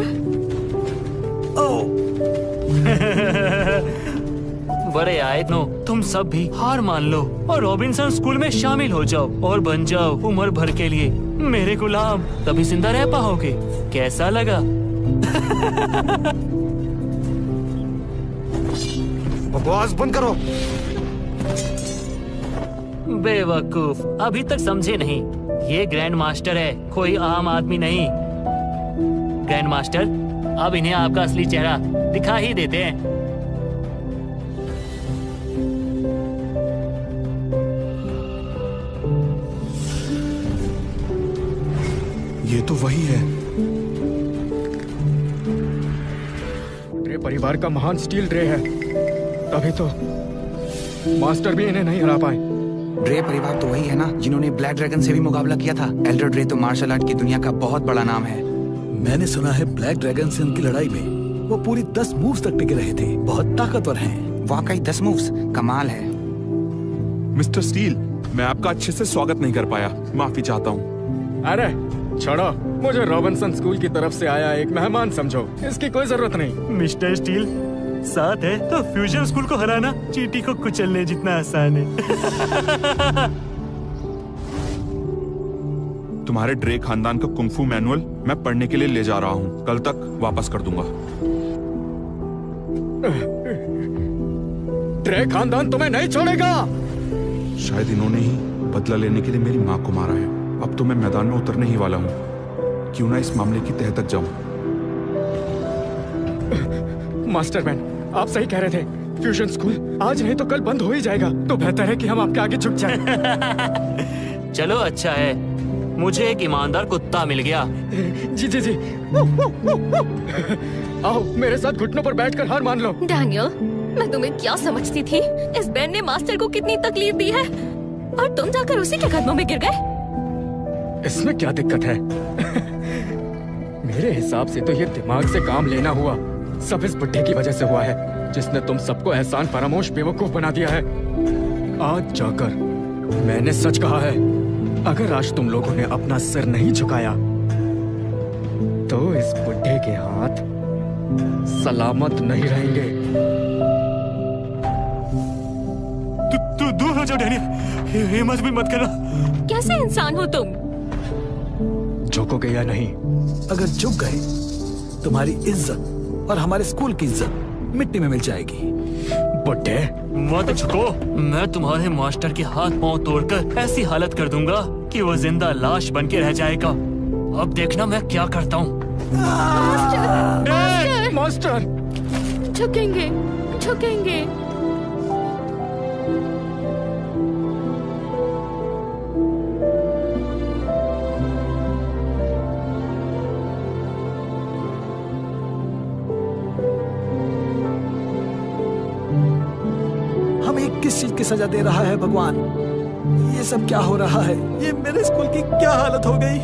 बड़े आए नो, तुम सब भी हार मान लो और रॉबिन्सन स्कूल में शामिल हो जाओ और बन जाओ उम्र भर के लिए मेरे गुलाम। तभी जिंदा रह पाओगे। कैसा लगा? बकवास बंद करो। बेवकूफ, अभी तक समझे नहीं। ये ग्रैंड मास्टर है, कोई आम आदमी नहीं। ग्रैंड मास्टर, अब इन्हें आपका असली चेहरा दिखा ही देते हैं। ये तो वही है। परिवार का महान स्टील ड्रे है, तभी तो मास्टर भी इन्हें नहीं हरा पाए। ड्रे परिवार तो वही है ना जिन्होंने ब्लैक ड्रैगन से भी मुकाबला किया था। एल्डर ड्रे तो मार्शल आर्ट की दुनिया का बहुत बड़ा नाम है। मैंने सुना है ब्लैक ड्रैगन से उनकी लड़ाई में वो पूरी 10 मूव्स तक टिके रहे थे। बहुत ताकतवर हैं। वाकई 10 मूव्स कमाल है। मिस्टर स्टील, मैं आपका अच्छे से स्वागत नहीं कर पाया, माफी चाहता हूँ। अरे छोड़ो, मुझे रॉबिन्सन स्कूल की तरफ से आया एक मेहमान समझो, इसकी कोई जरूरत नहीं। मिस्टर स्टील, साथ है तो फ्यूजन स्कूल को हराना चींटी को कुचलने जितना आसान है। तुम्हारे ड्रे खानदान का कुंफू मैनुअल मैं पढ़ने के लिए ले जा रहा हूँ, कल तक वापस कर दूंगा। ड्रे खानदान तुम्हें नहीं छोड़ेगा। शायद इन्होंने ही बदला लेने के लिए मेरी माँ को मारा है। अब तो मैं मैदान में उतरने ही वाला हूँ, क्यों ना इस मामले की तह तक जाऊं। मास्टरमैन, आप सही कह रहे थे। फ्यूजन स्कूल आज नहीं तो कल बंद हो ही जाएगा, तो बेहतर है कि हम आपके आगे झुक जाएं। चलो अच्छा है, मुझे एक ईमानदार कुत्ता मिल गया। जी जी जी। आओ मेरे साथ घुटनों पर बैठकर हार मान लो। डैनियल, मैं तुम्हें क्या समझती थी? इस बैंड ने मास्टर को कितनी तकलीफ दी है और तुम जाकर उसी के कदमों में गिर गए। इसमें क्या दिक्कत है? मेरे हिसाब से तो ये दिमाग से काम लेना हुआ सब इस बुड्ढे की वजह से हुआ है, जिसने तुम सबको एहसान फरामोश बेवकूफ बना दिया है। आज जाकर मैंने सच कहा है, अगर आज तुम लोगों ने अपना सिर नहीं झुकाया तो इस बुड्ढे के हाथ सलामत नहीं रहेंगे। तू दूर हो जाओ डैनियल, हिम्मत भी मत करना। कैसे इंसान हो तुम? झुकोगे या नहीं? अगर झुक गए तुम्हारी इज्जत और हमारे स्कूल की इज्जत मिट्टी में मिल जाएगी। बुड्ढे, मत झुको, मैं तुम्हारे मास्टर के हाथ पांव तोड़कर ऐसी हालत कर दूंगा कि वो जिंदा लाश बन के रह जाएगा। अब देखना मैं क्या करता हूँ। मास्टर, झुकेंगे झुकेंगे। किस चीज की सजा दे रहा है भगवान? ये सब क्या हो रहा है? ये मेरे स्कूल की क्या हालत हो गई?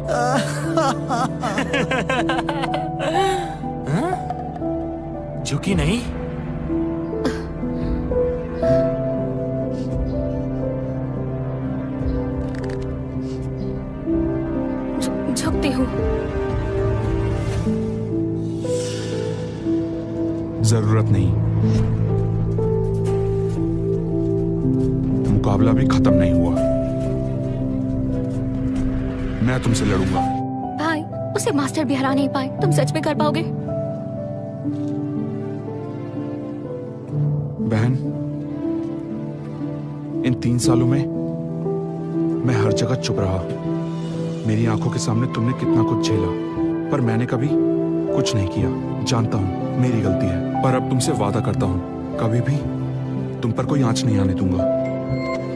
झुकी नहीं? झुकती हूँ। जरूरत नहीं, मुकाबला भी खत्म नहीं हुआ। मैं तुमसे लड़ूंगा। भाई, उसे मास्टर भी हरा नहीं पाए, तुम सच में कर पाओगे? बहन, इन 3 सालों में मैं हर जगह चुप रहा। मेरी आंखों के सामने तुमने कितना कुछ झेला, पर मैंने कभी कुछ नहीं किया। जानता हूं मेरी गलती है, पर अब तुमसे वादा करता हूं कभी भी तुम पर कोई आंच नहीं आने दूंगा।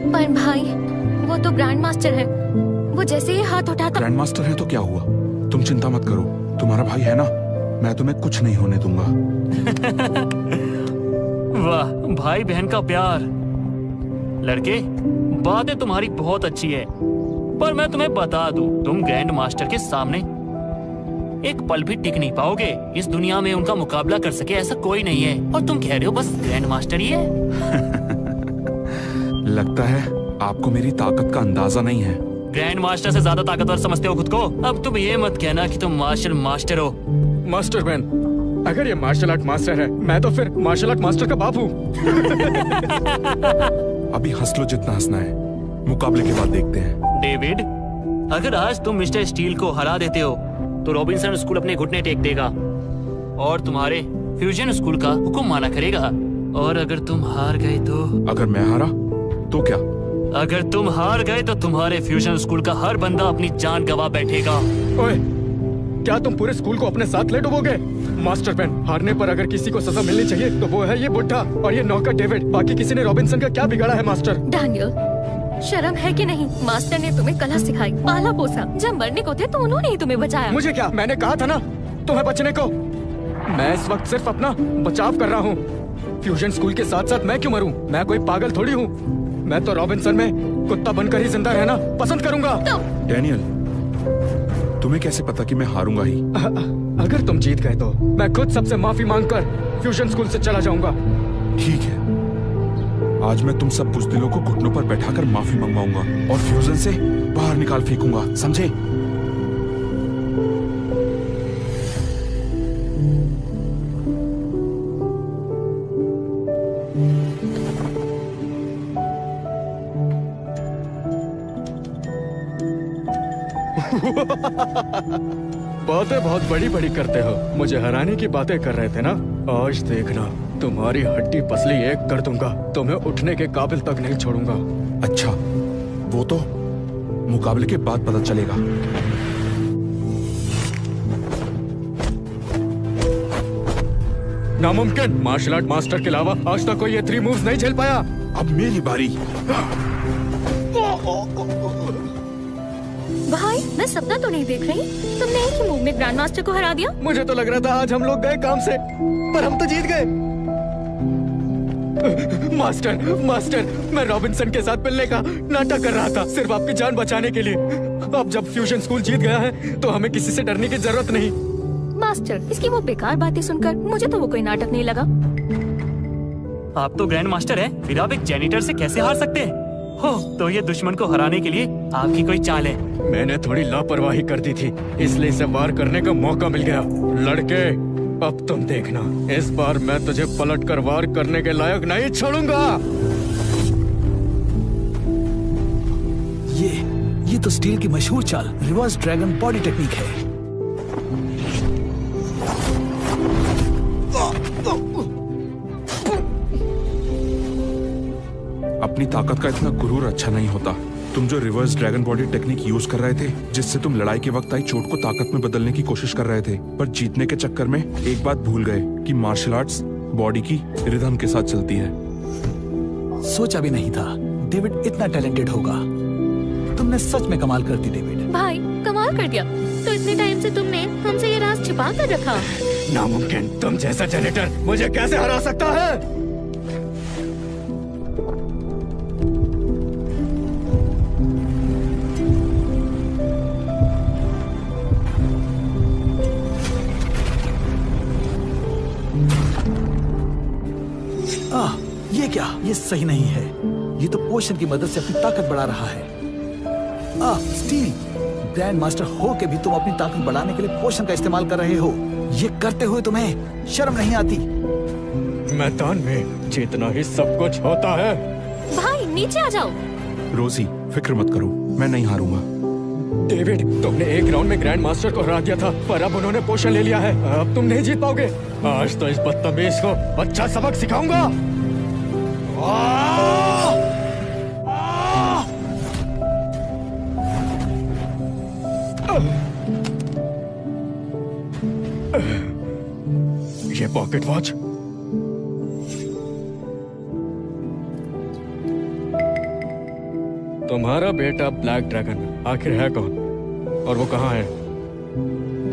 पर भाई, वो तो ग्रैंड मास्टर है, वो जैसे ही हाथ उठाता। ग्रैंड मास्टर है तो क्या हुआ? तुम चिंता मत करो, तुम्हारा भाई है ना, मैं तुम्हें कुछ नहीं होने दूंगा। वाह, भाई बहन का प्यार। लड़के, बातें तुम्हारी बहुत अच्छी है, पर मैं तुम्हें बता दूं, तुम ग्रैंड मास्टर के सामने एक पल भी टिक नहीं पाओगे। इस दुनिया में उनका मुकाबला कर सके ऐसा कोई नहीं है, और तुम कह रहे हो बस ग्रैंड मास्टर ही है। लगता है आपको मेरी ताकत का अंदाजा नहीं है। ग्रैंड मास्टर से ज्यादा ताकतवर समझते हो खुद को? अब तुम ये मत कहना कि तुम मार्शल मास्टर हो। मास्टरमैन, अगर ये मार्शल आर्ट मास्टर है, मैं तो फिर मार्शल आर्ट मास्टर का बाप हूँ। अभी हंस लो जितना हंसना है, मुकाबले के बाद देखते हैं। डेविड, अगर आज तुम मिस्टर स्टील को हरा देते हो तो रॉबिन्सन स्कूल अपने घुटने टेक देगा और तुम्हारे फ्यूजन स्कूल का हुक्म माना करेगा। और अगर तुम हार गए तो? अगर मैं हारा तो क्या? अगर तुम हार गए तो तुम्हारे फ्यूजन स्कूल का हर बंदा अपनी जान गवा बैठेगा। ओए, क्या तुम पूरे स्कूल को अपने साथ ले डुबोगे? मास्टरमैन, हारने पर अगर किसी को सजा मिलनी चाहिए तो वो है ये बुड्ढा और ये नौकर डेविड। बाकी किसी ने रॉबिन्सन का क्या बिगाड़ा है? मास्टर डैनियल, शर्म है कि नहीं? मास्टर ने तुम्हें कला सिखाई, पाला पोसा। जब मरने को थे तो उन्होंने ही तुम्हें बचाया। मुझे क्या? मैंने कहा था ना तुम्हें बचने को। मैं इस वक्त सिर्फ अपना बचाव कर रहा हूँ। फ्यूजन स्कूल के साथ साथ मैं क्यों मरूं? मैं कोई पागल थोड़ी हूँ। मैं तो रॉबिन्सन में कुत्ता बनकर ही जिंदा रहना पसंद करूंगा। डैनियल, तुम्हें कैसे पता कि मैं हारूंगा ही? अगर तुम जीत गए तो मैं खुद सबसे माफी मांगकर फ्यूजन स्कूल से चला जाऊंगा। ठीक है, आज मैं तुम सब बुज़दिलों को घुटनों पर बैठाकर माफी मंगवाऊंगा और फ्यूजन से बाहर निकाल फेंकूंगा, समझे? बातें बहुत बड़ी बड़ी करते हो। मुझे हराने की बातें कर रहे थे ना? आज देखना, तुम्हारी हड्डी पसली एक कर दूंगा। तुम्हें उठने के काबिल तक नहीं छोड़ूंगा। अच्छा, वो तो मुकाबले के बाद पता चलेगा। नामुमकिन। मार्शल आर्ट मास्टर के अलावा आज तक कोई ये 3 मूव्स नहीं झेल पाया। अब मेरी बारी। भाई, मैं सपना तो नहीं देख रही। तुमने एक ही मूव में ग्रैंड मास्टर को हरा दिया। मुझे तो लग रहा था आज हम लोग गए काम से, पर हम तो जीत गए। मास्टर, मैं रॉबिन्सन के साथ मिलने का नाटक कर रहा था, सिर्फ आपकी जान बचाने के लिए। अब जब फ्यूजन स्कूल जीत गया है तो हमें किसी से डरने की जरूरत नहीं। मास्टर, इसकी वो बेकार बातें सुनकर मुझे तो वो कोई नाटक नहीं लगा। आप तो ग्रैंड मास्टर हैं, फिर आप एक जेनिटर से कैसे हार सकते हैं? हो, तो ये दुश्मन को हराने के लिए आपकी कोई चाल है। मैंने थोड़ी लापरवाही कर दी थी, इसलिए इसे वार करने का मौका मिल गया। लड़के, अब तुम देखना, इस बार मैं तुझे पलटकर वार करने के लायक नहीं छोड़ूंगा। ये तो स्टील की मशहूर चाल रिवर्स ड्रैगन बॉडी टेक्निक है। अपनी ताकत का इतना गुरूर अच्छा नहीं होता। तुम जो reverse dragon body technique use कर रहे थे, जिससे तुम लड़ाई के वक्त आई चोट को ताकत में बदलने की कोशिश कर रहे थे, पर जीतने के चक्कर में एक बात भूल गए कि मार्शल आर्ट्स बॉडी की रिदम के साथ चलती है। सोचा भी नहीं था डेविड इतना टैलेंटेड होगा। तुमने सच में कमाल कर दी डेविड। भाई, कमाल कर दिया। तो इतने टाइम से तुमने हमसे ये राज छिपा कर रखा। नामुमकिन, तुम जैसा जेनेटर मुझे कैसे हरा सकता है? ये क्या? ये सही नहीं है। ये तो पोशन की मदद से अपनी ताकत बढ़ा रहा है। स्टील, ग्रैंड मास्टर हो के भी तुम अपनी ताकत बढ़ाने के लिए पोशन का इस्तेमाल कर रहे हो। ये करते हुए तुम्हें शर्म नहीं आती? मैदान में जीतना ही सब कुछ होता है। भाई, नीचे आ जाओ। रोजी, फिक्र मत करो, मैं नहीं हारूंगा। डेविड, तुमने एक राउंड में ग्रैंड मास्टर को हरा दिया था, पर अब उन्होंने पोशन ले लिया है। अब तुम नहीं जीत पाओगे। आज तो इस बदतमीज को अच्छा सबक सिखाऊंगा। ये पॉकेट वॉच। तुम्हारा बेटा ब्लैक ड्रैगन आखिर है कौन, और वो कहाँ है?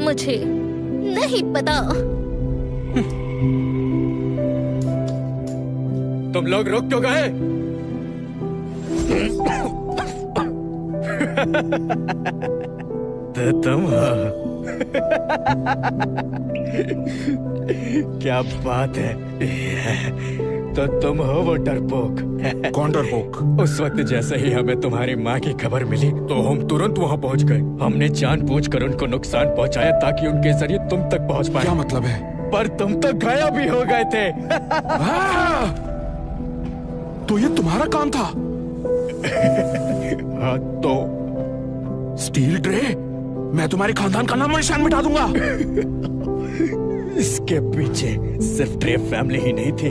मुझे नहीं पता। तुम लोग रुक क्यों गए? तो तुम क्या बात है? तो तुम हो वो डरपोक। कौन डरपोक? उस वक्त जैसे ही हमें तुम्हारी माँ की खबर मिली तो हम तुरंत वहाँ पहुँच गए। हमने जानबूझकर उनको नुकसान पहुँचाया ताकि उनके जरिए तुम तक पहुँच पाए। क्या मतलब है? पर तुम तो गायब भी हो गए थे। तो ये तुम्हारा काम था? हाँ तो स्टील ट्रे, मैं तुम्हारे खानदान का नाम और निशान मिटा दूंगा। इसके पीछे सिर्फ ट्रे फैमिली ही नहीं थी।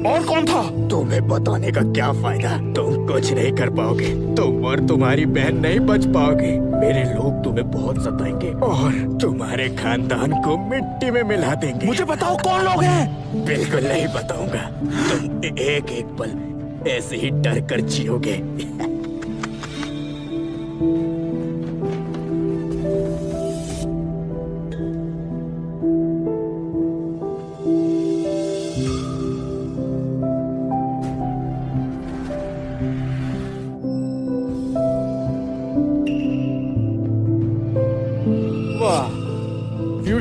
और कौन था? तुम्हें बताने का क्या फायदा? तुम कुछ नहीं कर पाओगे। तुम और तुम्हारी बहन नहीं बच पाओगे। मेरे लोग तुम्हें बहुत सताएंगे और तुम्हारे खानदान को मिट्टी में मिला देंगे। मुझे बताओ कौन लोग हैं? बिल्कुल नहीं बताऊंगा। तुम एक एक पल ऐसे ही डर कर जियोगे।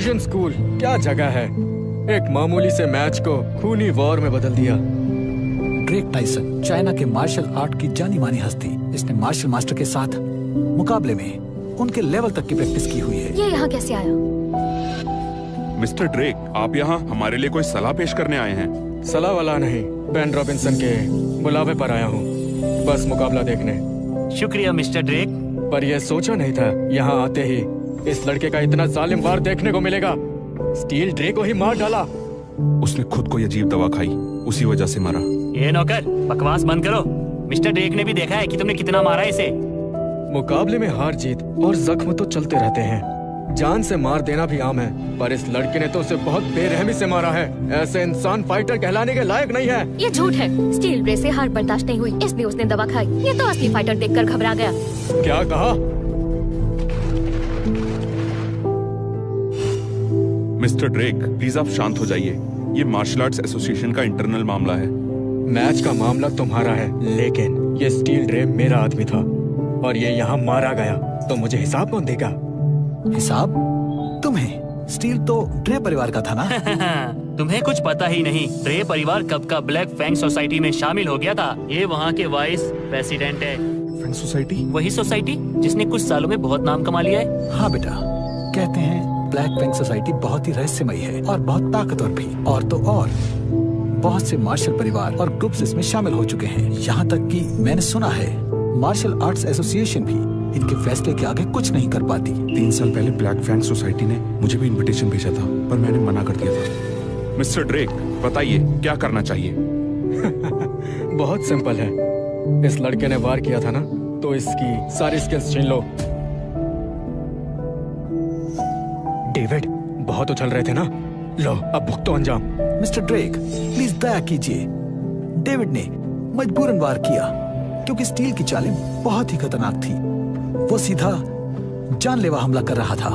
फ्यूजन स्कूल क्या जगह है, एक मामूली से मैच को खूनी वॉर में बदल दिया। ड्रेक टाइसन चाइना के मार्शल आर्ट की जानी मानी हस्ती। इसने मार्शल मास्टर के साथ मुकाबले में उनके लेवल तक की प्रैक्टिस की हुई है। ये यहाँ कैसे आया? मिस्टर ड्रेक, आप यहाँ हमारे लिए कोई सलाह पेश करने आए हैं? सलाह वाला नहीं, बेन रॉबिन्सन के बुलावे पर आया हूँ, बस मुकाबला देखने। शुक्रिया मिस्टर ड्रेक। पर यह सोचा नहीं था यहाँ आते ही इस लड़के का इतना जालिम वार देखने को मिलेगा। स्टील ड्रे को ही मार डाला। उसने खुद को अजीब दवा खाई, उसी वजह से मरा। ये नौकर, बकवास बंद करो। मिस्टर ड्रेक ने भी देखा है कि तुमने कितना मारा इसे। मुकाबले में हार जीत और जख्म तो चलते रहते हैं, जान से मार देना भी आम है, पर इस लड़के ने तो उसे बहुत बेरहमी से मारा है। ऐसे इंसान फाइटर कहलाने के लायक नहीं है। ये झूठ है। स्टील ड्रे से हार बर्दाश्त नहीं हुई, इसलिए उसने दवा खाई। ये तो असली फाइटर देखकर घबरा गया। क्या कहा? मिस्टर ड्रेक, प्लीज आप शांत हो जाइए। ये मार्शल आर्ट्स एसोसिएशन का इंटरनल मामला है। मैच का मामला तुम्हारा है, लेकिन ये स्टील ड्रे मेरा आदमी था और ये यहाँ मारा गया, तो मुझे हिसाब कौन देगा? हिसाब तुम्हें? स्टील तो ड्रे परिवार का था ना? तुम्हें कुछ पता ही नहीं। ड्रे परिवार कब का ब्लैक फैंग सोसाइटी में शामिल हो गया था। ये वहाँ के वाइस प्रेसिडेंट है। Fang society? वही सोसाइटी जिसने कुछ सालों में बहुत नाम कमा लिया है। हाँ बेटा, कहते हैं ब्लैक फैंग सोसाइटी बहुत ही रहस्यमयी है और बहुत ताकतवर भी। और तो और बहुत से मार्शल परिवार और ग्रुप्स इसमें शामिल हो चुके हैं। यहाँ तक कि मैंने सुना है मार्शल आर्ट्स एसोसिएशन भी इनके फैसले के आगे कुछ नहीं कर पाती। 3 साल पहले ब्लैक फैंग सोसाइटी ने मुझे भी इनविटेशन भेजा था, पर मैंने मना कर दिया था। मिस्टर ड्रेक, बताइए क्या करना चाहिए? बहुत सिंपल है। इस लड़के ने वार किया था ना, तो इसकी सारी स्किल्स छीन लो। डेविड, बहुत उछल रहे थे ना, लो अब भुगतो अंजाम। मिस्टर ड्रेक, प्लीज दया कीजिए। डेविड ने मजबूरन वार किया क्योंकि स्टील की चालें बहुत ही खतरनाक थी। वो सीधा जानलेवा हमला कर रहा था।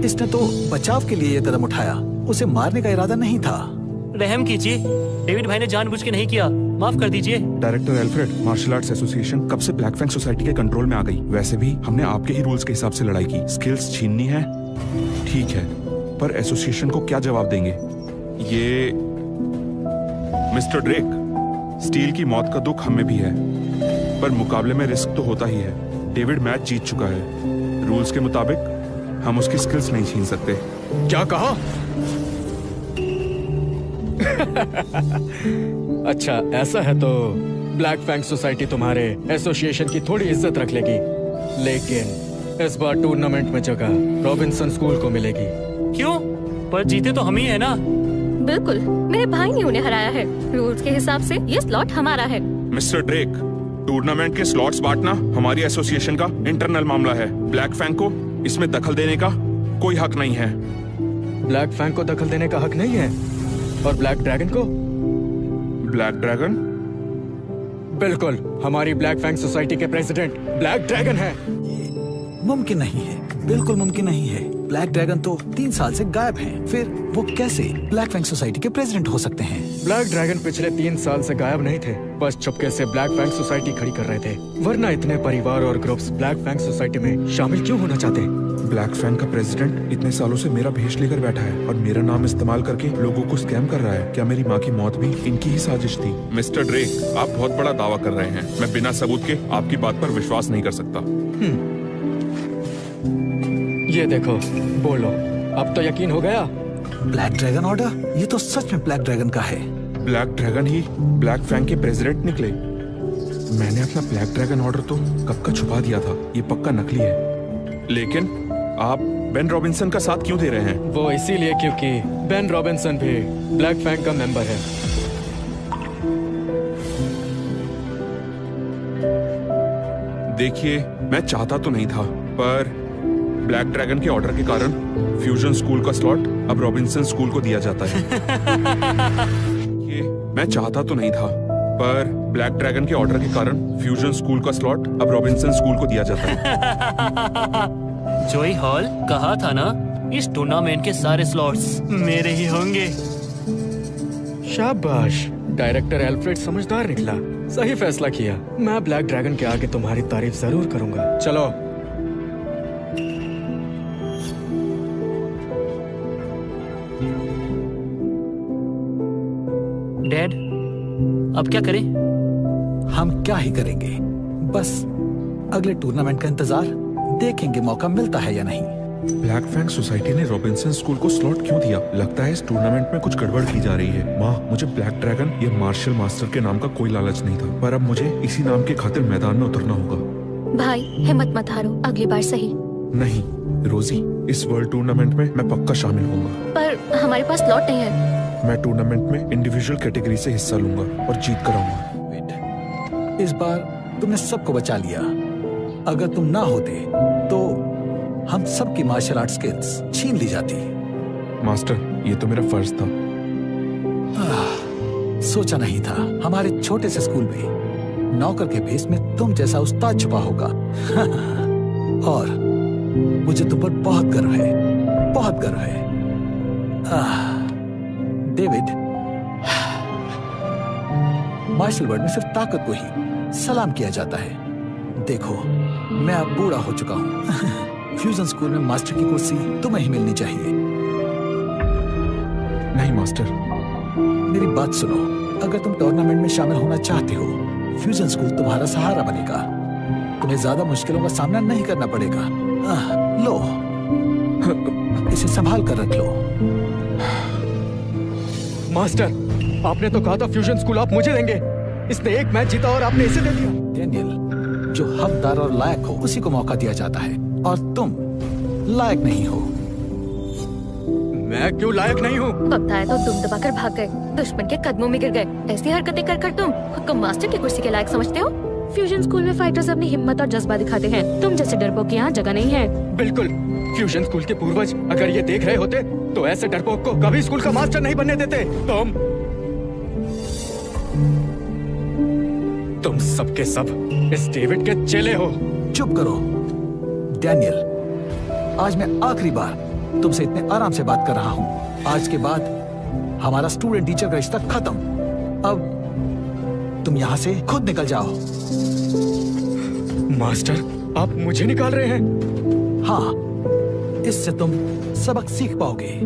इसने तो बचाव के लिए ये कदम उठाया, उसे मारने का इरादा नहीं था। रहम कीजिए, डेविड भाई ने जानबूझ के नहीं किया, माफ कर दीजिए। Director Alfred, martial arts association कब से ब्लैक फैंग सोसाइटी के कंट्रोल में आ गई? वैसे भी हमने आपके ही रूल्स के हिसाब से लड़ाई की। स्किल्स छीननी है, ठीक है, पर एसोसिएशन को क्या जवाब देंगे? ये मिस्टर ड्रेक, स्टील की मौत का दुख हमें भी है, पर मुकाबले में रिस्क तो होता ही है। डेविड मैच जीत चुका है, रूल्स के मुताबिक हम उसकी स्किल्स नहीं छीन सकते। क्या कहा? अच्छा ऐसा है तो ब्लैक फैंग सोसाइटी तुम्हारे एसोसिएशन की थोड़ी इज्जत रख लेगी, लेकिन इस बार टूर्नामेंट में जगह रॉबिन्सन स्कूल को मिलेगी। क्यों? पर जीते तो हम ही है ना। बिल्कुल, मेरे भाई ने उन्हें हराया है। रूल्स के हिसाब से ये स्लॉट हमारा है। मिस्टर ड्रेक, टूर्नामेंट के स्लॉट्स बांटना हमारी एसोसिएशन का इंटरनल मामला है। ब्लैक फैंग को इसमें दखल देने का कोई हक नहीं है। ब्लैक फैंग को दखल देने का हक नहीं है? और ब्लैक ड्रैगन को? Black dragon? बिल्कुल, हमारी ब्लैक फैंग सोसाइटी के प्रेसिडेंट ब्लैक ड्रैगन है। मुमकिन नहीं है, बिल्कुल मुमकिन नहीं है। ब्लैक ड्रैगन तो 3 साल से गायब हैं। फिर वो कैसे ब्लैक फैंग सोसाइटी के प्रेसिडेंट हो सकते हैं? ब्लैक ड्रैगन पिछले 3 साल से गायब नहीं थे, बस चुपके से ब्लैक फैंग सोसाइटी खड़ी कर रहे थे। वरना इतने परिवार और ग्रुप्स ब्लैक फैंग सोसाइटी में शामिल क्यों होना चाहते? ब्लैक फैंग का प्रेसिडेंट इतने सालों से मेरा भेष लेकर बैठा है और मेरा नाम इस्तेमाल करके लोगों को स्कैम कर रहा है। क्या मेरी माँ की मौत भी इनकी ही साजिश थी? मिस्टर ड्रेक, आप बहुत बड़ा दावा कर रहे हैं। मैं बिना सबूत के आपकी बात पर विश्वास नहीं कर सकता। ये देखो, बोलो, अब तो यकीन हो गया? Black dragon order? ये तो सच में ब्लैक ड्रैगन का है। ब्लैक ड्रैगन ही ब्लैक फैंग के प्रेसिडेंट निकले। मैंने अपना ब्लैक ड्रैगन ऑर्डर तो कब का छुपा दिया था, ये पक्का नकली है। लेकिन आप बेन रॉबिन्सन का साथ क्यों दे रहे हैं? वो इसीलिए क्योंकि बेन रॉबिन्सन भी ब्लैक फैंग का मेंबर है। देखिए, मैं चाहता तो नहीं था, पर ब्लैक ड्रैगन के ऑर्डर के कारण फ्यूजन स्कूल का स्लॉट अब रॉबिन्सन स्कूल को दिया जाता है। ये मैं चाहता तो नहीं था, पर ब्लैक ड्रैगन के ऑर्डर के कारण फ्यूजन स्कूल का स्लॉट अब रॉबिन्सन स्कूल को दिया जाता है। जोई हॉल, कहा था ना, इस टूर्नामेंट के सारे स्लॉट्स मेरे ही होंगे। शाबाश, डायरेक्टर एल्फ्रेड समझदार निकला, सही फैसला किया। मैं ब्लैक ड्रैगन के आगे तुम्हारी तारीफ जरूर करूंगा। चलो। डैड, अब क्या करें? हम क्या ही करेंगे, बस अगले टूर्नामेंट का इंतजार, देखेंगे मौका मिलता है या नहीं। ब्लैक फैंग सोसाइटी ने रॉबिन्सन स्कूल को स्लॉट क्यों दिया? लगता है इस टूर्नामेंट में कुछ गड़बड़ की जा रही है। माँ, मुझे ब्लैक ड्रैगन या मार्शल मास्टर के नाम का कोई लालच नहीं था, पर अब मुझे इसी नाम के खातिर मैदान में उतरना होगा। भाई हिम्मत मत हारो, अगली बार सही। नहीं रोजी, इस वर्ल्ड टूर्नामेंट में मैं पक्का शामिल होऊंगा। पर हमारे पास स्लॉट नहीं है। मैं टूर्नामेंट में इंडिविजुअल कैटेगरी से हिस्सा लूंगा और जीत कर आऊंगा। इस बार तुमने सबको बचा लिया। अगर तुम ना होते तो हम सबकी मार्शल आर्ट स्किल्स छीन ली जाती। मास्टर, ये तो मेरा फर्ज था। सोचा नहीं था हमारे छोटे से स्कूल में नौकर के भेष में तुम जैसा उस्ताद छुपा होगा। और मुझे तुम पर बहुत गर्व है, बहुत गर्व है। डेविड, मार्शल वर्ल्ड में सिर्फ ताकत को ही सलाम किया जाता है। देखो, मैं अब बूढ़ा हो चुका हूँ। फ्यूजन स्कूल में मास्टर की कुर्सी तुम्हें ही मिलनी चाहिए। नहीं मास्टर, मेरी बात सुनो, अगर तुम टूर्नामेंट में शामिल होना चाहते हो, फ्यूजन स्कूल तुम्हारा सहारा बनेगा। तुम्हें ज्यादा मुश्किलों का सामना नहीं करना पड़ेगा। लो, इसे संभाल कर रख लो। मास्टर, आपने तो कहा था फ्यूजन स्कूल आप मुझे देंगे। इसने एक मैच जीता और आपने इसे दे दिया। डैनियल, जो हकदार और लायक हो उसी को मौका दिया जाता है, और तुम लायक नहीं हो। मैं क्यों लायक नहीं हूँ? वक्त आया तो दुम दबाकर भाग गए, दुश्मन के कदमों में गिर गए। ऐसी हरकतें कर कर तुम खुद को मास्टर की कुर्सी के लायक समझते हो? फ्यूजन स्कूल में फाइटर्स अपनी हिम्मत और जज्बा दिखाते हैं। तुम जैसे डरपोक की यहाँ जगह नहीं है। बिल्कुल, फ्यूजन स्कूल के पूर्वज अगर ये देख रहे होते तो ऐसे डरपोक को कभी स्कूल का मास्टर नहीं बनने देते। तुम सबके सब इस डेविड के चेले हो। चुप करो डैनियल, आज मैं आखिरी बार तुमसे इतने आराम से बात कर रहा हूँ। आज के बाद हमारा स्टूडेंट टीचर का रिश्ता खत्म। अब तुम यहाँ से खुद निकल जाओ। मास्टर, आप मुझे निकाल रहे हैं? हाँ, इससे तुम सबक सीख पाओगे।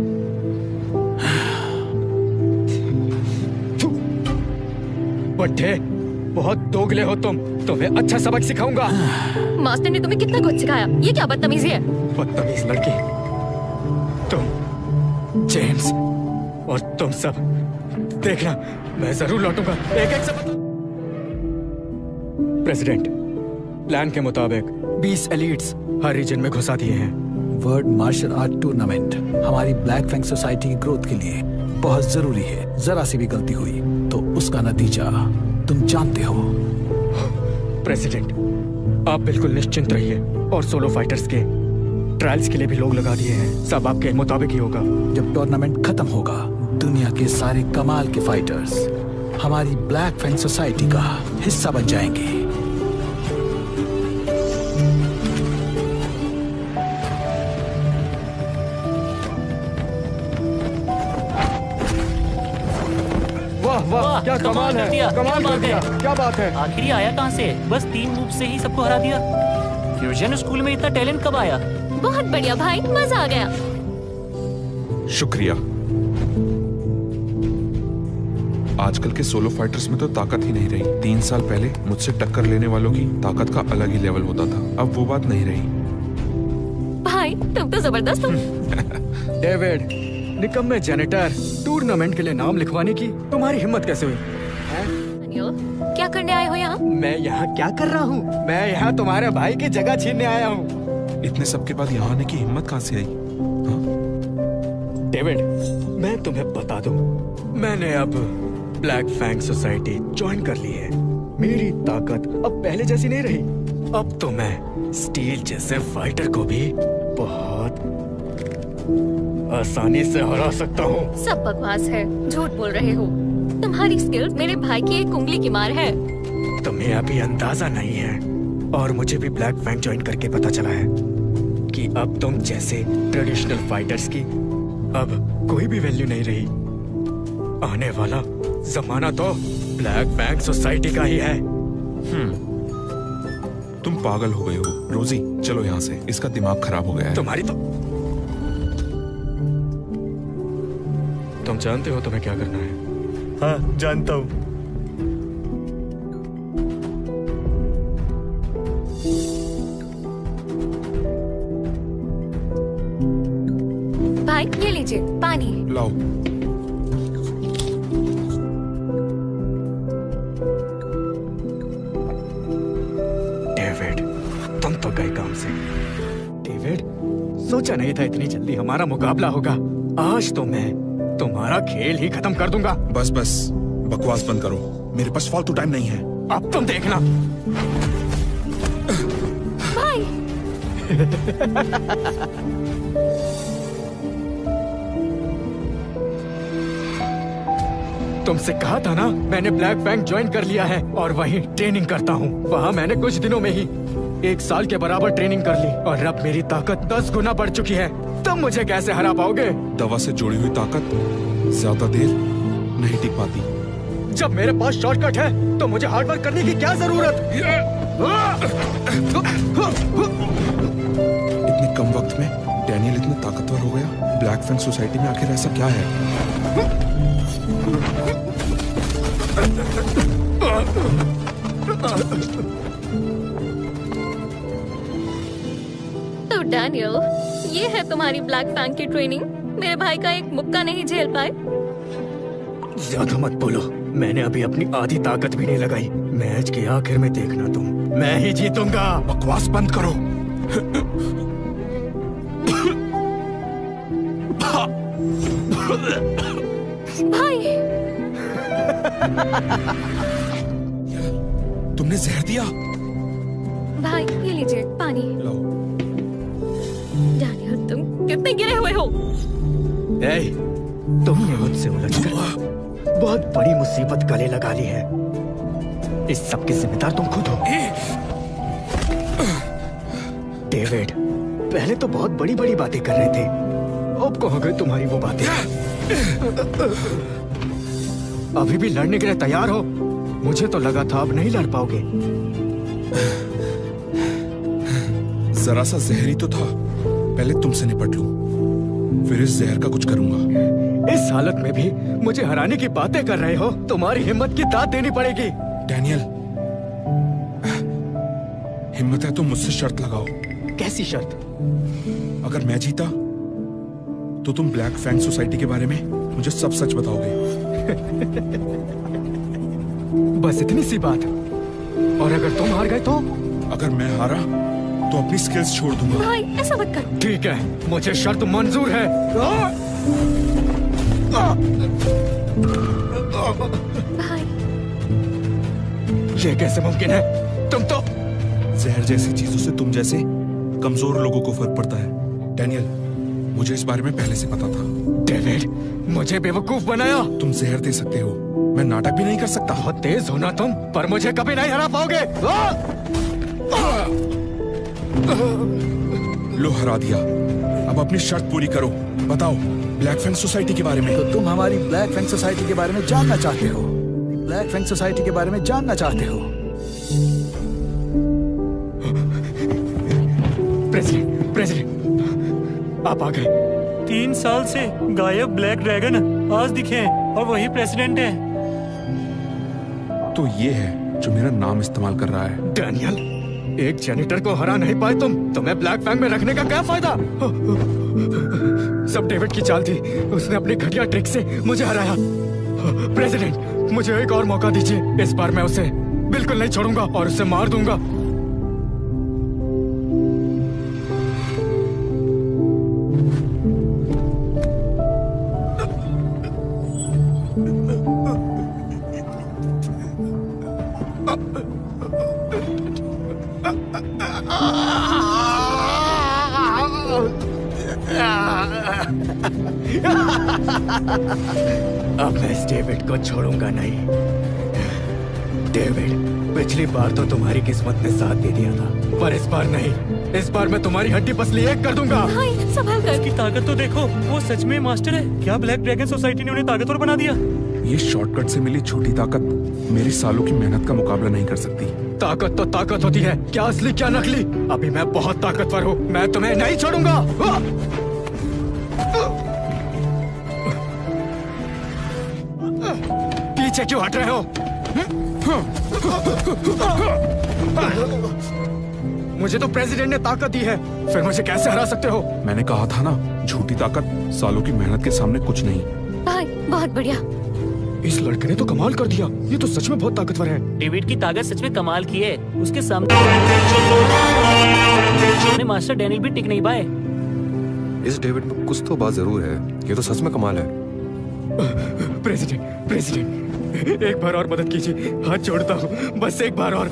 बट्टे, बहुत दोगले हो तुम। तुम्हें अच्छा सबक सिखाऊंगा। मास्टर ने तुम्हें कितना कुछ सिखाया, ये क्या बदतमीजी है? बदतमीज लड़की, तुम, जेम्स और तुम सब। देखना, मैं जरूर लौटूंगा। एक एक सब। प्रेसिडेंट, प्लान के मुताबिक 20 एलीट्स हर रीजन में घुसा दिए हैं। वर्ल्ड मार्शल आर्ट टूर्नामेंट हमारी ब्लैक फैंग सोसाइटी की ग्रोथ के लिए बहुत जरूरी है। जरा सी भी गलती हुई तो उसका नतीजा तुम जानते हो। प्रेसिडेंट, आप बिल्कुल निश्चिंत रहिए, और सोलो फाइटर्स के ट्रायल्स के लिए भी लोग लगा दिए हैं। सब आपके मुताबिक ही होगा। जब टूर्नामेंट खत्म होगा, दुनिया के सारे कमाल के फाइटर्स हमारी ब्लैक फैंग सोसाइटी का हिस्सा बन जाएंगे। वाह, क्या कमाल है, कमाल कर दिया। क्या बात है? आखिर ये आया कहाँ से? बस 3 मूव से ही सबको हरा दिया। फ्यूजन स्कूल में इतना टैलेंट कब आया? बहुत बढ़िया भाई, मजा आ गया। शुक्रिया। आजकल के सोलो फाइटर्स में तो ताकत ही नहीं रही। 3 साल पहले मुझसे टक्कर लेने वालों की ताकत का अलग ही लेवल होता था। अब वो बात नहीं रही। भाई तुम तो जबरदस्त हो। डेविड, निकम्मे जेनेटर, टूर्नामेंट के लिए नाम लिखवाने की तुम्हारी हिम्मत कैसे हुई? क्या करने आए हो यहाँ? मैं यहाँ क्या कर रहा हूँ? मैं यहाँ तुम्हारे भाई की जगह छीनने आया हूँ। इतने सबके बाद यहाँ आने की हिम्मत कहाँ से आई? डेविड, मैं तुम्हें बता दूं, मैंने अब ब्लैक फैंग सोसाइटी ज्वाइन कर ली है। मेरी ताकत अब पहले जैसी नहीं रही। अब तो मैं स्टील जैसे फाइटर को भी बहुत आसानी से हरा सकता हूँ। सब बकवास है, झूठ बोल रहे हो। तुम्हारी स्किल्स मेरे भाई की एक उंगली की मार है। तुम्हें अभी अंदाजा नहीं है, और मुझे भी ब्लैक फैंग ज्वाइन करके पता चला है कि अब तुम जैसे ट्रेडिशनल फाइटर्स की अब कोई भी वैल्यू नहीं रही। आने वाला जमाना तो ब्लैक फैंग सोसाइटी का ही है। तुम पागल हो गए हो। रोजी, चलो यहाँ से, इसका दिमाग खराब हो गया है। तुम्हारी तो तुम जानते हो तुम्हें क्या करना है। हाँ जानता हूँ। भाई ये लीजिए पानी। लाओ। डेविड, तुम तो गए काम से। डेविड, सोचा नहीं था इतनी जल्दी हमारा मुकाबला होगा। आज तो मैं तुम्हारा खेल ही खत्म कर दूंगा। बस बस, बकवास बंद करो, मेरे पास फालतू टाइम नहीं है। अब तुम देखना। भाई तुमसे कहा था ना, मैंने ब्लैक फैंग ज्वाइन कर लिया है और वहीं ट्रेनिंग करता हूँ। वहाँ मैंने कुछ दिनों में ही 1 साल के बराबर ट्रेनिंग कर ली और अब मेरी ताकत 10 गुना बढ़ चुकी है। तुम मुझे कैसे हरा पाओगे? दवा से जुड़ी हुई ताकत ज्यादा देर नहीं टिक पाती। जब मेरे पास शॉर्टकट है तो मुझे हार्डवर्क करने की क्या जरूरत? इतने कम वक्त में डैनियल इतना ताकतवर हो गया। ब्लैक फैंग सोसाइटी में आखिर ऐसा क्या है? तो डैनियल, ये है तुम्हारी ब्लैक फैंग की ट्रेनिंग। मेरे भाई का एक मुक्का नहीं झेल पाए। ज्यादा मत बोलो, मैंने अभी अपनी आधी ताकत भी नहीं लगाई। मैच के आखिर में देखना तुम, मैं ही जीतूंगा। बकवास बंद करो। भाई तुमने जहर दिया? भाई ये लीजिए पानी। लाओ। डैनियल, तुम कितने गिरे हुए हो? ए, तुमने मुझसे उलझकर बहुत बड़ी मुसीबत गले लगा ली है। इस सब की जिम्मेदार तुम खुद हो। डेविड, पहले तो बहुत बड़ी बड़ी बातें कर रहे थे, अब कहाँ गई तुम्हारी वो बातें? अभी भी लड़ने के लिए तैयार हो? मुझे तो लगा था अब नहीं लड़ पाओगे। जरा सा जहर ही तो था, पहले तुमसे निपट लूं, फिर इस जहर का कुछ करूंगा। इस हालत में भी मुझे हराने की बातें कर रहे हो? तुम्हारी हिम्मत की दाद देनी पड़ेगी। डैनियल, हिम्मत है तो मुझसे शर्त लगाओ। कैसी शर्त? अगर मैं जीता तो तुम ब्लैक फैंग सोसाइटी के बारे में मुझे सब सच बताओगे। बस इतनी सी बात? और अगर तुम हार गए तो? अगर मैं हारा तो अपनी स्किल्स छोड़ दूंगा। भाई ऐसा मत कर। ठीक है, मुझे शर्त मंजूर है। भाई ये कैसे मुमकिन है? तुम तो जहर जैसी चीजों से तुम जैसे कमजोर लोगों को फर्क पड़ता है। डैनियल, मुझे इस बारे में पहले से पता था। डेविड, मुझे बेवकूफ बनाया। तुम जहर दे सकते हो, मैं नाटक भी नहीं कर सकता। बहुत तेज हो ना तुम, पर मुझे कभी नहीं हरा पाओगे। लो, हरा दिया। अब अपनी शर्त पूरी करो। बताओ ब्लैक फैंग सोसाइटी के बारे में। तो तुम हमारी ब्लैक फैंग सोसाइटी के बारे में जानना चाहते हो? ब्लैक फैंग सोसाइटी के बारे में जानना चाहते हो? प्रेसिडेंट, आप आ गए। 3 साल से गायब ब्लैक ड्रैगन आज दिखे हैं और वही प्रेसिडेंट है। तो ये है जो मेरा नाम इस्तेमाल कर रहा है। डैनियल, एक जेनिटर को हरा नहीं पाए तुम, तुम्हें ब्लैक फैंग में रखने का क्या फायदा? सब डेविड की चाल थी, उसने अपनी घटिया ट्रिक से मुझे हराया। प्रेसिडेंट, मुझे एक और मौका दीजिए। इस बार मैं उसे बिल्कुल नहीं छोड़ूंगा और उसे मार दूंगा। अब मैं इस डेविड को छोड़ूंगा नहीं। डेविड, पिछली बार तो तुम्हारी किस्मत ने साथ दे दिया था, पर इस बार नहीं। इस बार मैं तुम्हारी हड्डी पसली एक कर दूंगा। भाई संभल कर। इसकी ताकत तो देखो, वो सच में मास्टर है। क्या ब्लैक ड्रैगन सोसाइटी ने उन्हें ताकतवर बना दिया? ये शॉर्टकट से मिली छोटी ताकत मेरी सालों की मेहनत का मुकाबला नहीं कर सकती। ताकत तो ताकत होती है, क्या असली क्या नकली। अभी मैं बहुत ताकतवर हूँ, मैं तुम्हें नहीं छोड़ूंगा। पीछे क्यों हट रहे हो? मुझे तो प्रेसिडेंट ने ताकत दी है, फिर मुझे कैसे हरा सकते हो? मैंने कहा था ना, झूठी ताकत सालों की मेहनत के सामने कुछ नहीं। भाई बहुत बढ़िया। इस लड़के ने तो कमाल कर दिया, ये तो सच में बहुत ताकतवर है। डेविड की ताकत सच में कमाल की है। उसके सामने मास्टर डैनियल भी टिक नहीं पाए। इस डेविड में कुछ तो बात जरूर है, ये तो सच में कमाल है। प्रेसिडेंट, एक बार और मदद कीजिए, हाथ जोड़ता हूँ, बस एक बार और।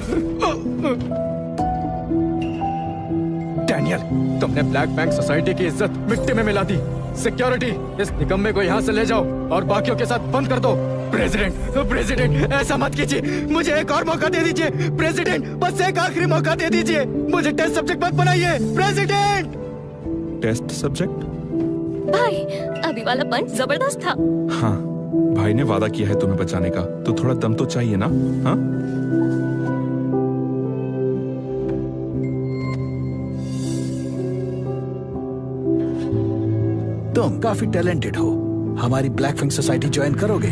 डैनियल, तुमने ब्लैक बैंक सोसाइटी की इज्जत मिट्टी में मिला दी। सिक्योरिटी, इस निकम्मे को यहाँ से ले जाओ और बाकियों के साथ बंद कर दो। प्रेसिडेंट, ऐसा मत कीजिए, मुझे एक और मौका दे दीजिए। प्रेसिडेंट, बस एक आखिरी मौका दे दीजिए, मुझे टेस्ट सब्जेक्ट मत बनाइए। प्रेसिडेंट। Test subject? भाई अभी वाला पंच जबरदस्त था। हाँ, भाई ने वादा किया है तुम्हें बचाने का, तो थोड़ा दम तो चाहिए ना? हाँ? तुम काफी टैलेंटेड हो, हमारी ब्लैक विंग सोसाइटी ज्वाइन करोगे?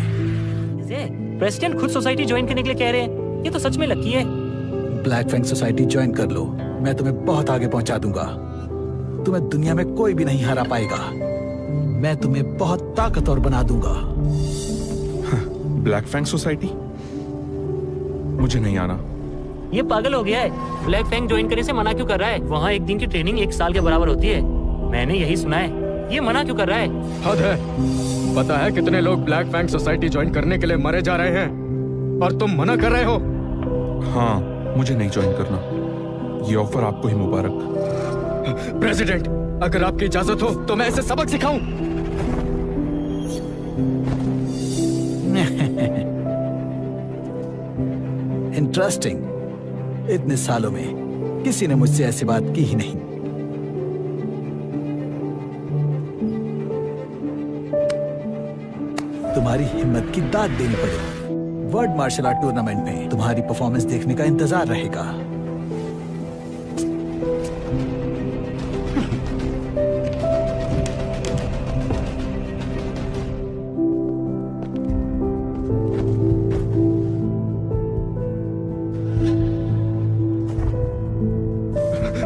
प्रेसिडेंट खुद सोसाइटी ज्वाइन करने के लिए कह रहे हैं, ये तो सच में लकी है। ब्लैक विंग सोसाइटी ज्वाइन कर लो, मैं तुम्हें बहुत आगे पहुंचा दूंगा। तुम्हें दुनिया में कोई भी नहीं हरा पाएगा। मैं तुम्हें बहुत ताकतवर बना दूंगा। Black Fang society? मुझे नहीं आना। ये पागल हो गया है। ब्लैक फैंग ज्वाइन करने से मना क्यों कर रहा है? वहाँ एक दिन की ट्रेनिंग 1 साल के बराबर होती है। मैंने यही सुना है। ये मना क्यों कर रहा है? हद है। पता है कितने लोग ब्लैक फैंग सोसाइटी ज्वाइन करने के लिए मरे जा रहे हैं और तुम मना कर रहे हो? हाँ, मुझे नहीं ज्वाइन करना। ये ऑफर आपको ही मुबारक। प्रेसिडेंट, अगर आपकी इजाजत हो तो मैं इसे सबक सिखाऊं। इंटरेस्टिंग। इतने सालों में किसी ने मुझसे ऐसी बात की ही नहीं। तुम्हारी हिम्मत की दाद देनी पड़ेगी। वर्ल्ड मार्शल आर्ट टूर्नामेंट में तुम्हारी परफॉर्मेंस देखने का इंतजार रहेगा।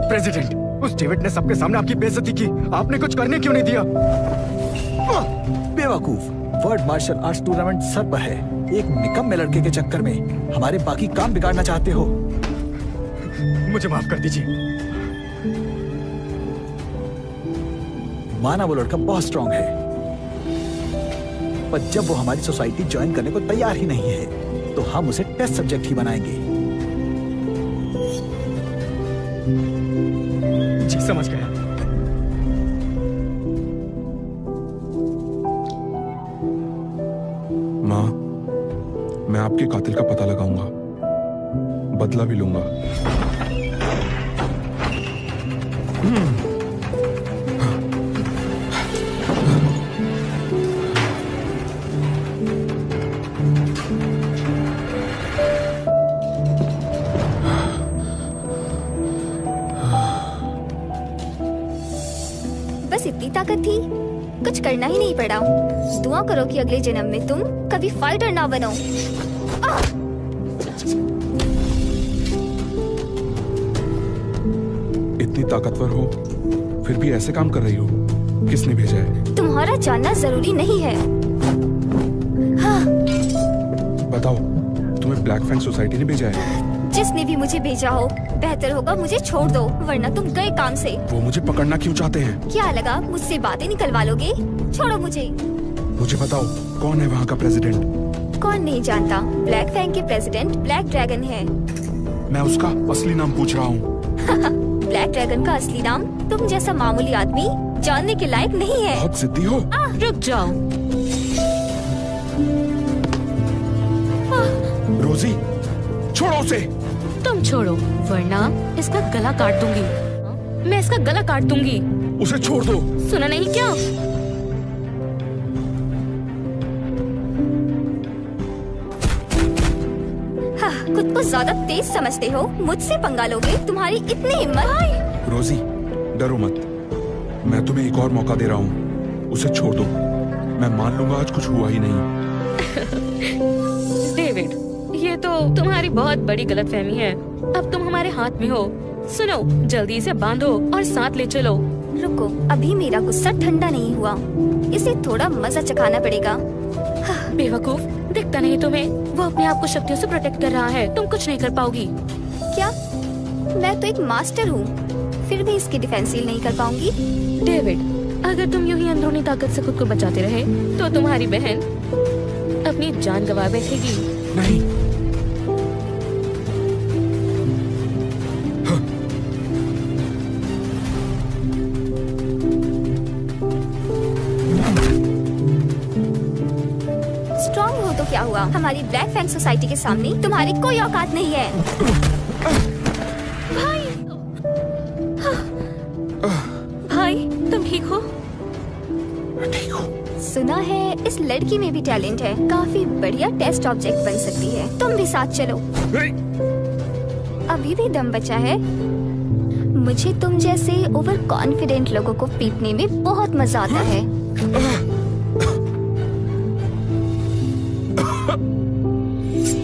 प्रेसिडेंट, उस डेविड ने सबके सामने आपकी बेइज्जती की, आपने कुछ करने क्यों नहीं दिया? बेवकूफ, वर्ल्ड मार्शल आर्ट्स टूर्नामेंट सर पर है। एक निकम्मे लड़के के चक्कर में हमारे बाकी काम बिगाड़ना चाहते हो? मुझे माफ कर दीजिए। माना वो लड़का बहुत स्ट्रांग है, पर जब वो हमारी सोसाइटी ज्वाइन करने को तैयार ही नहीं है तो हम उसे टेस्ट सब्जेक्ट ही बनाएंगे। जी समझ गया। माँ, मैं आपके कातिल का पता लगाऊंगा, बदला भी लूंगा। बस इतनी ताकत थी, कुछ करना ही नहीं पड़ा। दुआ करो कि अगले जन्म में तुम कभी फाइटर ना बनो। इतनी ताकतवर हो फिर भी ऐसे काम कर रही हो, किसने भेजा है? तुम्हारा जानना जरूरी नहीं है। हाँ। बताओ, तुम्हें ब्लैक फैंग सोसाइटी ने भेजा है? जिसने भी मुझे भेजा हो, बेहतर होगा मुझे छोड़ दो, वरना तुम गए काम से। वो मुझे पकड़ना क्यों चाहते हैं? क्या लगा मुझसे बातें निकलवा लोगे? छोड़ो मुझे। मुझे बताओ, कौन है वहाँ का प्रेसिडेंट? कौन नहीं जानता, ब्लैक फैंग के प्रेसिडेंट ब्लैक ड्रैगन है। मैं उसका असली नाम पूछ रहा हूँ। ब्लैक ड्रैगन का असली नाम तुम जैसा मामूली आदमी जानने के लायक नहीं है। बहुत जिद्दी हो। रुक जाओ। रोजी, छोड़ो उसे। तुम छोड़ो, वरना इसका गला काट दूंगी। मैं इसका गला काट दूंगी। उसे छोड़ दो। सुना नहीं क्या? हाँ, खुद को ज्यादा तेज समझते हो, मुझसे पंगा लोगे? तुम्हारी इतनी हिम्मत? रोजी, डरो मत, मैं तुम्हें एक और मौका दे रहा हूँ, उसे छोड़ दो। मैं मान लूंगा आज कुछ हुआ ही नहीं। डेविड, ये तो तुम्हारी बहुत बड़ी गलतफहमी है। अब तुम हमारे हाथ में हो। सुनो, जल्दी से बांधो और साथ ले चलो। रुको, अभी मेरा गुस्सा ठंडा नहीं हुआ, इसे थोड़ा मजा चखाना पड़ेगा। बेवकूफ, दिखता नहीं तुम्हें? वो अपने आप को शक्तियों से प्रोटेक्ट कर रहा है। तुम कुछ नहीं कर पाओगी। क्या? मैं तो एक मास्टर हूँ, फिर भी इसकी डिफेंस नहीं कर पाऊंगी। डेविड, अगर तुम यूं ही अंदरूनी ताकत से खुद को बचाते रहे तो तुम्हारी बहन अपनी जान गंवा बैठेगी। नहीं। स्ट्रॉन्ग हो तो क्या हुआ, हमारी ब्लैक फैंग सोसाइटी के सामने तुम्हारी कोई औकात नहीं है। भाई, तुम ठीक हो? ठीक हो। सुना है इस लड़की में भी टैलेंट है, काफी बढ़िया टेस्ट ऑब्जेक्ट बन सकती है। तुम भी साथ चलो। अभी भी दम बचा है। मुझे तुम जैसे ओवर कॉन्फिडेंट लोगों को पीटने में बहुत मजा आता है।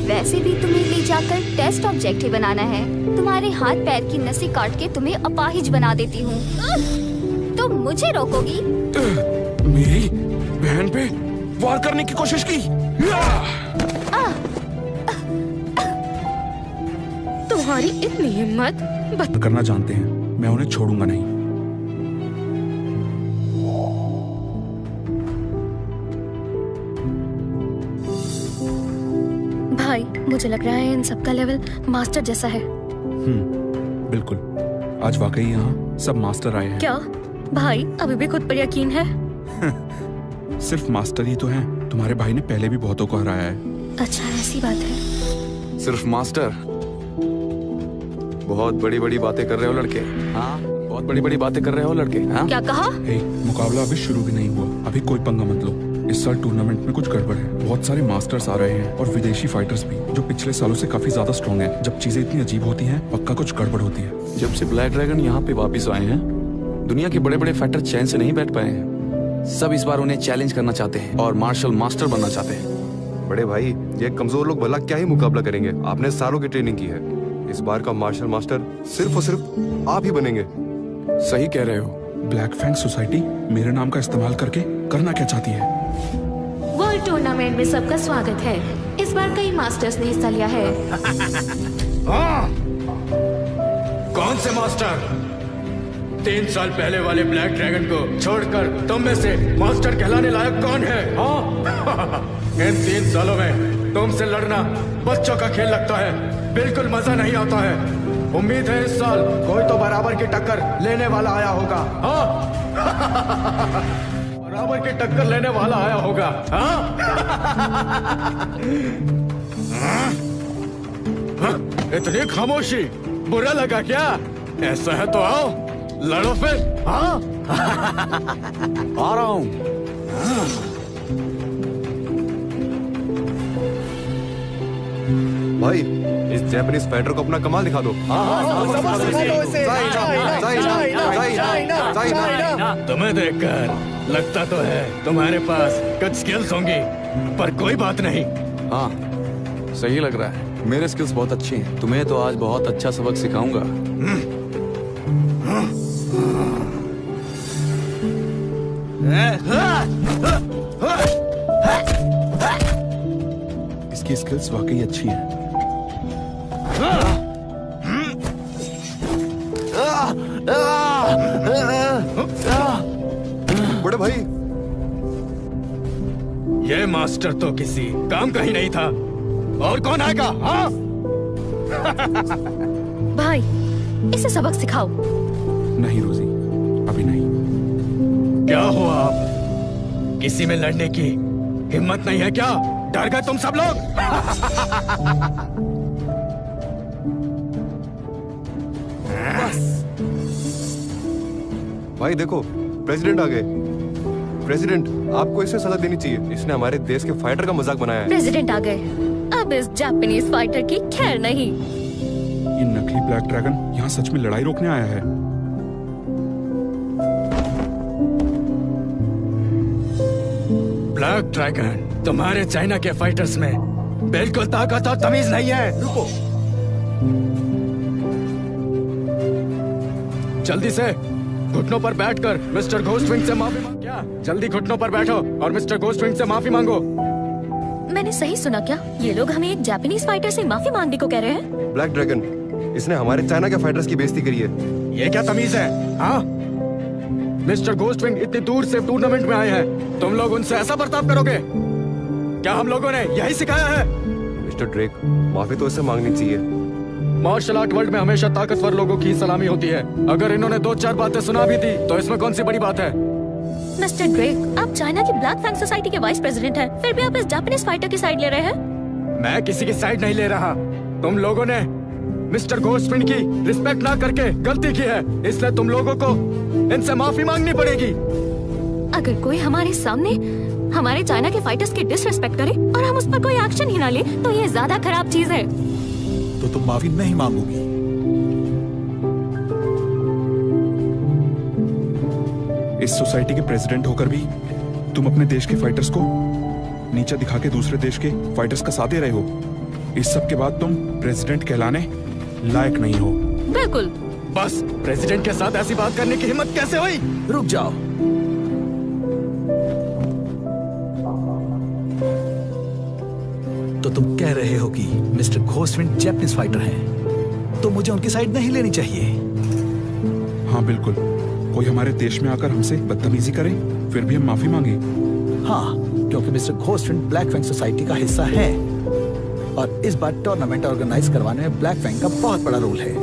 वैसे भी तुम्हें ले जाकर टेस्ट ऑब्जेक्ट ही बनाना है। तुम्हारे हाथ पैर की नसें काट के तुम्हें अपाहिज बना देती हूँ। तुम मुझे रोकोगी? मेरी बहन पे वार करने की कोशिश की। तुम्हारी इतनी हिम्मत! करना जानते हैं, मैं उन्हें छोड़ूंगा नहीं। भाई, मुझे लग रहा है इन सबका लेवल मास्टर जैसा है। बिल्कुल, आज वाकई यहाँ सब मास्टर आए हैं। क्या भाई, अभी भी खुद पर यकीन है? सिर्फ मास्टर ही तो हैं। तुम्हारे भाई ने पहले भी बहुतों को हराया है। अच्छा, ऐसी बात है। सिर्फ मास्टर? बहुत बड़ी बड़ी बातें कर रहे हो लड़के। हाँ, बहुत बड़ी बड़ी बातें कर रहे हो लड़के। हाँ? क्या कहा? हे, मुकाबला अभी शुरू भी नहीं हुआ, अभी कोई पंगा मत लो। इस साल टूर्नामेंट में कुछ गड़बड़ है। बहुत सारे मास्टर्स आ रहे हैं और विदेशी फाइटर्स भी, जो पिछले सालों से काफी ज्यादा स्ट्रॉन्ग हैं। जब चीजें इतनी अजीब होती हैं, पक्का कुछ गड़बड़ होती है। जब से ब्लैक ड्रैगन यहाँ पे वापिस आए हैं, दुनिया के बड़े बड़े फाइटर चैन से नहीं बैठ पाए हैं। सब इस बार उन्हें चैलेंज करना चाहते हैं और मार्शल मास्टर बनना चाहते हैं। बड़े भाई, ये कमजोर लोग भला क्या ही मुकाबला करेंगे? आपने सालों की ट्रेनिंग की है। इस बार का मार्शल मास्टर सिर्फ और सिर्फ आप ही बनेंगे। सही कह रहे हो। ब्लैक फैंग सोसाइटी मेरे नाम का इस्तेमाल करके करना क्या चाहती है? वर्ल्ड टूर्नामेंट में सबका स्वागत है। इस बार कई मास्टर्स ने हिस्सा लिया है। हाँ। कौन से मास्टर? 3 साल पहले वाले ब्लैक ड्रैगन को छोड़कर तुम में से मास्टर कहलाने लायक कौन है? हाँ? इन 3 सालों में तुमसे लड़ना बच्चों का खेल लगता है, बिल्कुल मजा नहीं आता है। उम्मीद है इस साल कोई तो बराबर की टक्कर लेने वाला आया होगा। हाँ? बराबर की टक्कर लेने वाला आया होगा। हाँ? इतनी खामोशी, बुरा लगा क्या? ऐसा है तो आओ, लड़ो फिर। हाँ? आ रहा हूँ। भाई, इस जापानीज फाइटर को अपना कमाल दिखा दो। तुम्हें देखकर लगता तो है तुम्हारे पास कुछ स्किल्स होंगी, पर कोई बात नहीं। हाँ, सही लग रहा है। मेरे स्किल्स बहुत अच्छे हैं। तुम्हें तो आज बहुत अच्छा सबक सिखाऊंगा। इसकी स्किल्स वाकई अच्छी हैं। बड़े भाई, ये मास्टर तो किसी काम का ही नहीं था। और कौन आएगा? हाँ? भाई, इसे सबक सिखाओ। नहीं रोजी, अभी नहीं। क्या हो आप? किसी में लड़ने की हिम्मत नहीं है क्या? डर गए तुम सब लोग? भाई देखो, प्रेसिडेंट आ गए। प्रेसिडेंट, आपको इसे सजा देनी चाहिए। इसने हमारे देश के फाइटर का मजाक बनाया है। प्रेसिडेंट आ गए। अब इस जापानीज फाइटर की खैर नहीं। ये नकली ब्लैक ड्रैगन यहाँ सच में लड़ाई रोकने आया है। ब्लैक ड्रैगन, तुम्हारे चाइना के फाइटर्स में बिल्कुल ताकत और तमीज नहीं है। रुको, जल्दी से घुटनों पर बैठकर मिस्टर घोस्टविंग से माफी मांग। क्या जल्दी घुटनों पर बैठो और मिस्टर घोस्टविंग से माफी मांगो। मैंने सही सुना क्या? ये लोग हमें एक जापानीज फाइटर से माफी मांगने को कह रहे हैं? ब्लैक ड्रैगन, इसने हमारे चाइना के फाइटर्स की बेइज्जती करी है। ये क्या तमीज है? हाँ, मिस्टर घोस्टविंग इतनी दूर से टूर्नामेंट में आए हैं, तुम लोग उनसे ऐसा बर्ताव करोगे? क्या हम लोगों ने यही सिखाया है? मिस्टर ड्रेक, माफी तो इससे मांगनी चाहिए। मार्शल आर्ट वर्ल्ड में हमेशा ताकतवर लोगों की सलामी होती है। अगर इन्होंने 2-4 बातें सुना भी थी तो इसमें कौन सी बड़ी बात है? मिस्टर ड्रेक, आप चाइना की ब्लैक फैंग सोसाइटी के वाइस प्रेसिडेंट हैं, फिर भी आप इस जापानीज फाइटर की साइड ले रहे हैं। मैं किसी की साइड नहीं ले रहा। तुम लोगों ने मिस्टर घोस्टविंग की रिस्पेक्ट ना करके गलती की है, इसलिए तुम लोगों को इनसे माफी मांगनी पड़ेगी। अगर कोई हमारे सामने हमारे चाइना के फाइटर्स की डिसरिस्पेक्ट करे और हम उस पर कोई एक्शन ही ना ले तो ये ज्यादा खराब चीज है। तो तुम माफी नहीं मांगोगी? इस सोसाइटी के प्रेसिडेंट होकर भी तुम अपने देश के फाइटर्स को नीचा दिखा के दूसरे देश के फाइटर्स का साथ दे रहे हो। इस सब के बाद तुम प्रेसिडेंट कहलाने लायक नहीं हो। बिल्कुल। बस प्रेसिडेंट के साथ ऐसी बात करने की हिम्मत कैसे हुई? रुक जाओ। तो तुम कह रहे हो कि मिस्टर घोस्टविंग जापानीज फाइटर हैं, तो मुझे उनकी साइड नहीं लेनी चाहिए? हाँ बिल्कुल, कोई हमारे देश में आकर हमसे बदतमीजी करे फिर भी हम माफी मांगे? हाँ, क्योंकि मिस्टर घोस्टविंग ब्लैक फैंग सोसाइटी का हिस्सा है और इस बार टूर्नामेंट ऑर्गेनाइज करवाने में ब्लैक फैंग का बहुत बड़ा रोल है।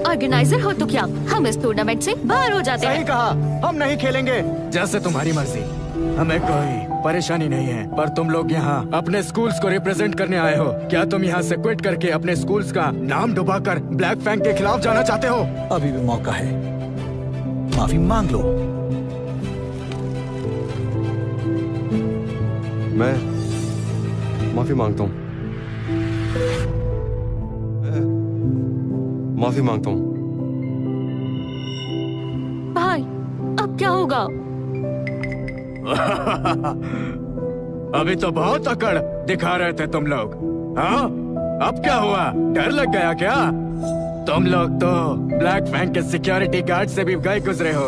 ऑर्गेनाइजर हो तो क्या, हम इस टूर्नामेंट से बाहर हो जाते हैं। सही कहा, हम नहीं खेलेंगे। जैसे तुम्हारी मर्जी, हमें कोई परेशानी नहीं है। पर तुम लोग यहाँ अपने स्कूल्स को रिप्रेजेंट करने आए हो। क्या तुम यहाँ से क्विट करके अपने स्कूल्स का नाम डुबाकर ब्लैक फैंग के खिलाफ जाना चाहते हो? अभी भी मौका है, माफी मांग लो। मैं माफी मांगता हूँ। माफी मांगता हूँ। भाई, अब क्या होगा? अभी तो बहुत अकड़ दिखा रहे थे तुम लोग। हाँ, अब क्या हुआ? डर लग गया क्या? तुम लोग तो ब्लैक फैंग के सिक्योरिटी गार्ड से भी गए गुजरे हो।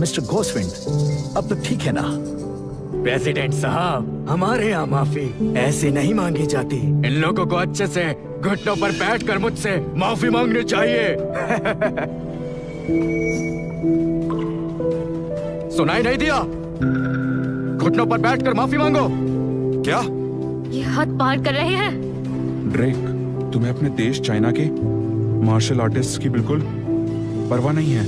मिस्टर घोस्टविंग, अब तो ठीक है ना? प्रेसिडेंट साहब, हमारे यहाँ माफी ऐसे नहीं मांगी जाती। इन लोगों को अच्छे से घुटनों पर बैठकर मुझसे माफी मांगनी चाहिए। सुनाई नहीं दिया? घुटनों पर बैठकर माफी मांगो। क्या? ये हद पार कर रहे हैं। ड्रेक, तुम्हें अपने देश चाइना के मार्शल आर्टिस्ट की बिल्कुल परवाह नहीं है।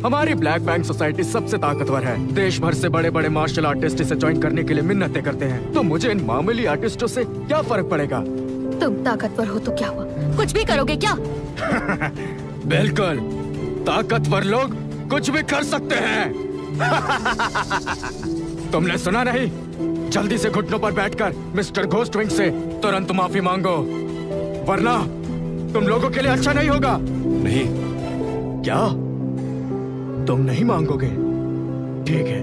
हमारी ब्लैक फैंग सोसाइटी सबसे ताकतवर है। देश भर से बड़े बड़े मार्शल आर्टिस्ट इसे ज्वाइन करने के लिए मिन्नतें करते हैं। तो मुझे इन मामूली आर्टिस्टों से क्या फर्क पड़ेगा? तुम ताकतवर हो तो क्या हुआ, कुछ भी करोगे क्या? बिल्कुल, ताकतवर लोग कुछ भी कर सकते हैं। तुमने सुना नहीं? जल्दी से घुटनों पर बैठकर मिस्टर घोस्टविंग से तुरंत माफी मांगो, वरना तुम लोगों के लिए अच्छा नहीं होगा। नहीं। क्या तुम नहीं मांगोगे? ठीक है,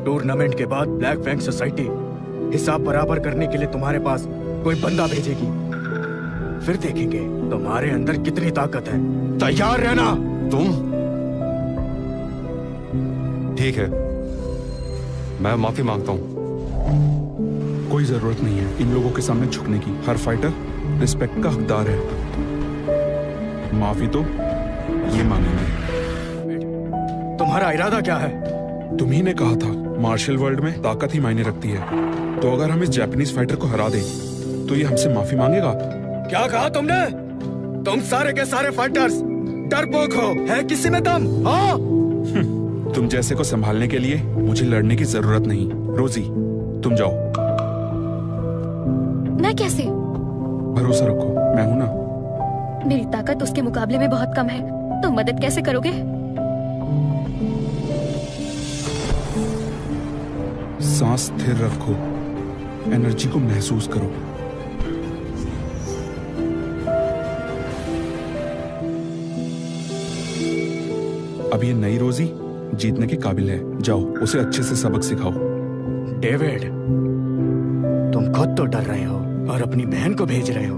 टूर्नामेंट के बाद ब्लैक फैंग सोसाइटी हिसाब बराबर करने के लिए तुम्हारे पास कोई बंदा भेजेगी। फिर देखेंगे तुम्हारे अंदर कितनी ताकत है। तैयार रहना। तुम? ठीक है, मैं माफी मांगता हूँ। कोई जरूरत नहीं है इन लोगों के सामने झुकने की। हर फाइटर रिस्पेक्ट का हकदार है। माफी तो ये मांगेंगे। तुम्हारा इरादा क्या है? तुम्ही ने कहा था मार्शल वर्ल्ड में ताकत ही मायने रखती है। तो अगर हम इस जापानीज फाइटर को हरा दें तो ये हमसे माफी मांगेगा? क्या कहा तुमने? तुम सारे के सारे फाइटर्स डरपोक हो। है किसी में दम? हाँ? तुम जैसे को संभालने के लिए मुझे लड़ने की जरूरत नहीं। रोजी, तुम जाओ। मैं कैसे? भरोसा रखो, मैं हूं ना। मेरी ताकत उसके मुकाबले में बहुत कम है, तो मदद कैसे करोगे? सांस स्थिर रखो, एनर्जी को महसूस करो। अब ये नई रोजी जीतने के काबिल है। जाओ उसे अच्छे से सबक सिखाओ। डेविड, तुम खुद तो डर रहे हो और अपनी बहन को भेज रहे हो।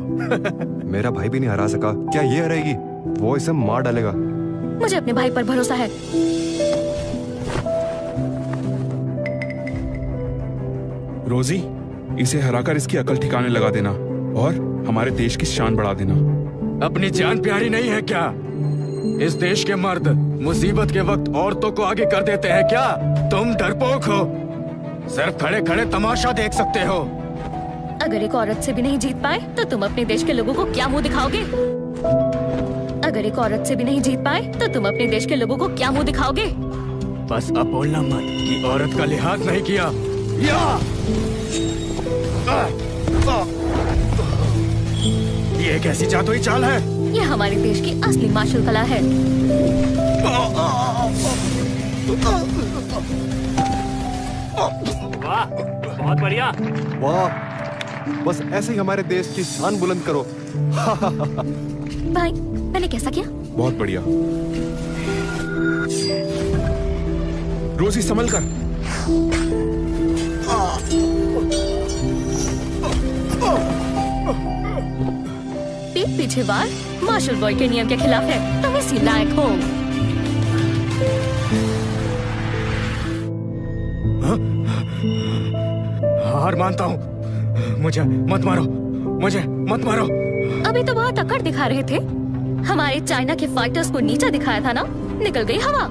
मेरा भाई भी नहीं हरा सका, क्या ये हराएगी? वो इसे मार डालेगा। मुझे अपने भाई पर भरोसा है। रोजी, इसे हराकर इसकी अकल ठिकाने लगा देना और हमारे देश की शान बढ़ा देना। अपनी जान प्यारी नहीं है क्या? इस देश के मर्द मुसीबत के वक्त औरतों को आगे कर देते हैं क्या? तुम डरपोक हो, सिर्फ खड़े खड़े तमाशा देख सकते हो। अगर एक औरत से भी नहीं जीत पाए तो तुम अपने देश के लोगों को क्या मुंह दिखाओगे? अगर एक औरत से भी नहीं जीत पाए तो तुम अपने देश के लोगों को क्या मुंह दिखाओगे? बस अब बोलना मत कि औरत का लिहाज नहीं किया। ये कैसी जादुई चाल है? ये हमारे देश की असली मार्शल कला है। वाह, बहुत बढ़िया। वाह, बस ऐसे ही हमारे देश की शान बुलंद करो। भाई, मैंने कैसा किया? बहुत बढ़िया। रोजी संभल कर। पीठ पीछे वार मार्शल बॉय के नियम के खिलाफ है। तुम इसी लायक हो। हार मानता हूँ। मुझे मत मारो, मुझे मत मारो। अभी तो बहुत अकड़ दिखा रहे थे। हमारे चाइना के फाइटर्स को नीचा दिखाया था ना, निकल गई हवा।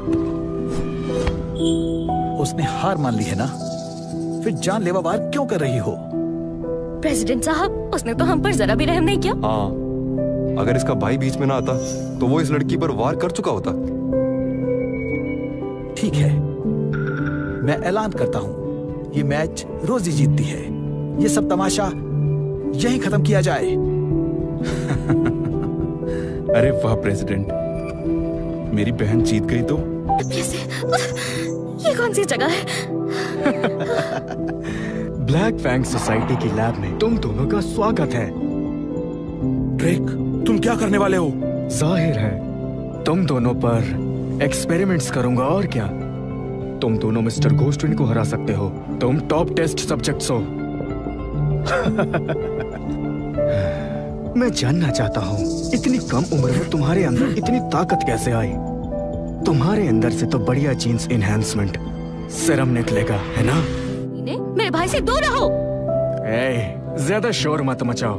उसने हार मान ली है ना, फिर जानलेवा वार क्यों कर रही हो? प्रेसिडेंट साहब, उसने तो हम पर जरा भी रहम नहीं किया। हाँ, अगर इसका भाई बीच में ना आता तो वो इस लड़की पर वार कर चुका होता। ठीक है, मैं ऐलान करता हूँ, ये मैच रोजी जीतती है। ये सब तमाशा यहीं खत्म किया जाए। अरे वाह प्रेसिडेंट, मेरी बहन जीत गई तो। ये कौन सी जगह है? ब्लैक फैंग सोसाइटी की लैब में तुम दोनों का स्वागत है। ड्रेक, तुम क्या करने वाले हो? जाहिर है तुम दोनों पर एक्सपेरिमेंट्स करूंगा और क्या। तुम दोनों मिस्टर घोस्टविन को हरा सकते हो। तुम टॉप टेस्ट सब्जेक्ट्स हो। मैं जानना चाहता हूँ, इतनी कम उम्र में तुम्हारे अंदर इतनी ताकत कैसे आई? तुम्हारे अंदर से तो बढ़िया जीन्स इनहैंसमेंट सीरम निकलेगा, है ना? मेरे भाई से दूर रहो। ज्यादा शोर मत मचाओ।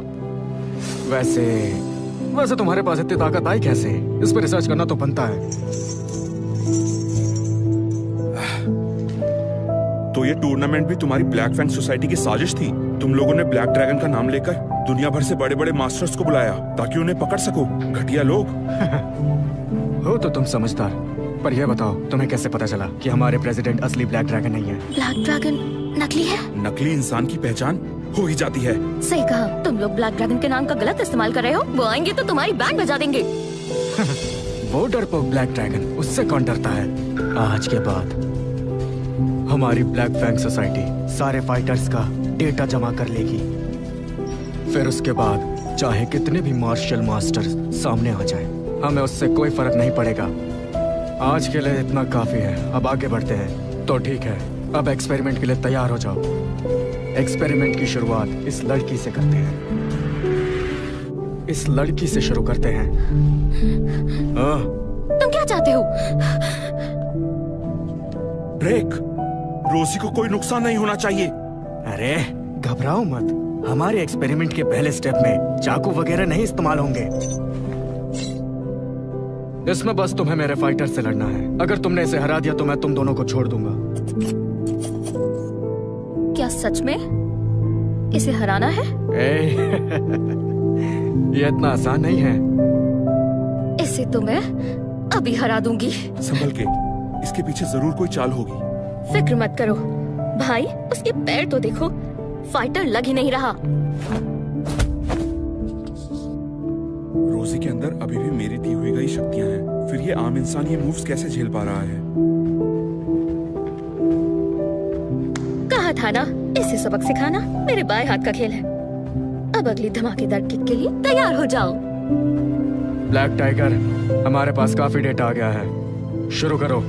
वैसे तुम्हारे पास इतनी ताकत आई कैसे? इस पर रिसर्च करना तो बनता है। तो ये टूर्नामेंट भी तुम्हारी ब्लैक फैंग सोसाइटी की साजिश थी? तुम लोगों ने ब्लैक ड्रैगन का नाम लेकर दुनिया भर से बड़े बड़े मास्टर्स को बुलाया ताकि उन्हें पकड़ सको। घटिया लोग। हो तो तुम समझदार, पर यह बताओ तुम्हें कैसे पता चला कि हमारे प्रेसिडेंट असली ब्लैक ड्रैगन नहीं है? ब्लैक ड्रैगन नकली है। नकली इंसान की पहचान हो ही जाती है। सही कहा। तुम लोग ब्लैक ड्रैगन के नाम का गलत इस्तेमाल कर रहे हो। वो आएंगे तो तुम्हारी बैंड बजा देंगे। वो डरपोक ब्लैक ड्रैगन, उससे कौन डरता है? आज के बाद हमारी ब्लैक फैंग सोसाइटी सारे फाइटर्स का डेटा जमा कर लेगी। फिर उसके बाद चाहे कितने भी मार्शल मास्टर सामने आ जाए, हमें उससे कोई फर्क नहीं पड़ेगा। आज के लिए इतना काफी है, अब आगे बढ़ते हैं। तो ठीक है, अब एक्सपेरिमेंट के लिए तैयार हो जाओ। एक्सपेरिमेंट की शुरुआत इस लड़की से करते हैं। इस लड़की से शुरू करते हैं। तुम क्या चाहते हो? ड्रेक, रोजी को कोई नुकसान नहीं होना चाहिए। अरे घबराओ मत, हमारे एक्सपेरिमेंट के पहले स्टेप में चाकू वगैरह नहीं इस्तेमाल होंगे। इसमें बस तुम्हें मेरे फाइटर से लड़ना है। अगर तुमने इसे हरा दिया तो मैं तुम दोनों को छोड़ दूंगा। क्या सच में इसे हराना है? ये इतना आसान नहीं है। इसे तो मैं अभी हरा दूंगी। संभल के, इसके पीछे जरूर कोई चाल होगी। फिक्र मत करो भाई, उसके पैर तो देखो, फाइटर लग ही नहीं रहा। रोजी के अंदर अभी भी मेरी दी हुई गई शक्तियां हैं, फिर ये आम इंसान ये मूव्स कैसे झेल पा रहा है? कहा था ना, इसे सबक सिखाना मेरे बाएं हाथ का खेल है। अब अगली धमाकेदार किक के लिए तैयार हो जाओ। ब्लैक टाइगर, हमारे पास काफी डेटा आ गया है। शुरू करो।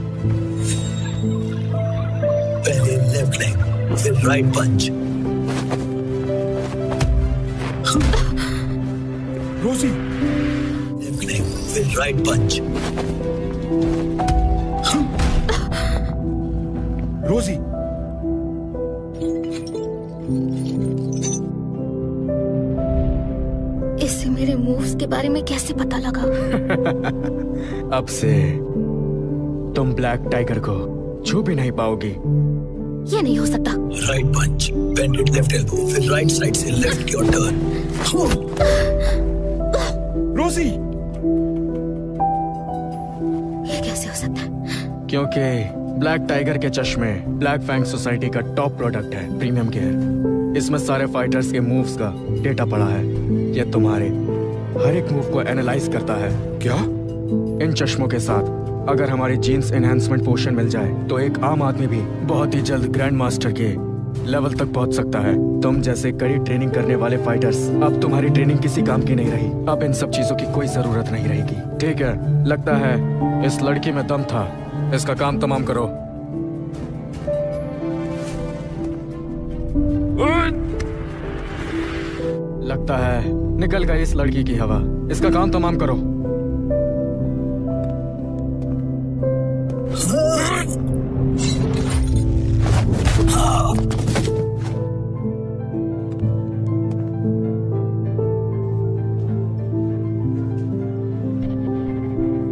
पहले लेफ्ट लेग, फिर राइट पंच। रोजी। लेफ्ट लेग, फिर राइट पंच। रोजी। इससे मेरे मूव्स के बारे में कैसे पता लगा? अब से तुम ब्लैक टाइगर को छू भी नहीं पाओगी। ये नहीं हो सकता। राइट पंच, बेंडेड लेफ्ट एल्बो, फिर राइट साइड से लेफ्ट की ओर टर्न। रोजी। ये कैसे हो सकता है? क्योंकि ब्लैक टाइगर के चश्मे ब्लैक फैंग सोसाइटी का टॉप प्रोडक्ट है, प्रीमियम केयर। इसमें सारे फाइटर्स के मूव्स का डेटा पड़ा है। ये तुम्हारे हर एक मूव को एनालाइज करता है। क्या? इन चश्मों के साथ अगर हमारी जीन्स एनहांसमेंट पोशन मिल जाए तो एक आम आदमी भी बहुत ही जल्द ग्रैंड मास्टर के लेवल तक पहुंच सकता है। तुम जैसे कड़ी ट्रेनिंग करने वाले फाइटर्स, अब तुम्हारी ट्रेनिंग किसी काम की नहीं रही। अब इन सब चीजों की कोई जरूरत नहीं रहेगी। ठीक है, लगता है इस लड़की में दम था। इसका काम तमाम करो। लगता है निकल गई इस लड़की की हवा। इसका काम तमाम करो।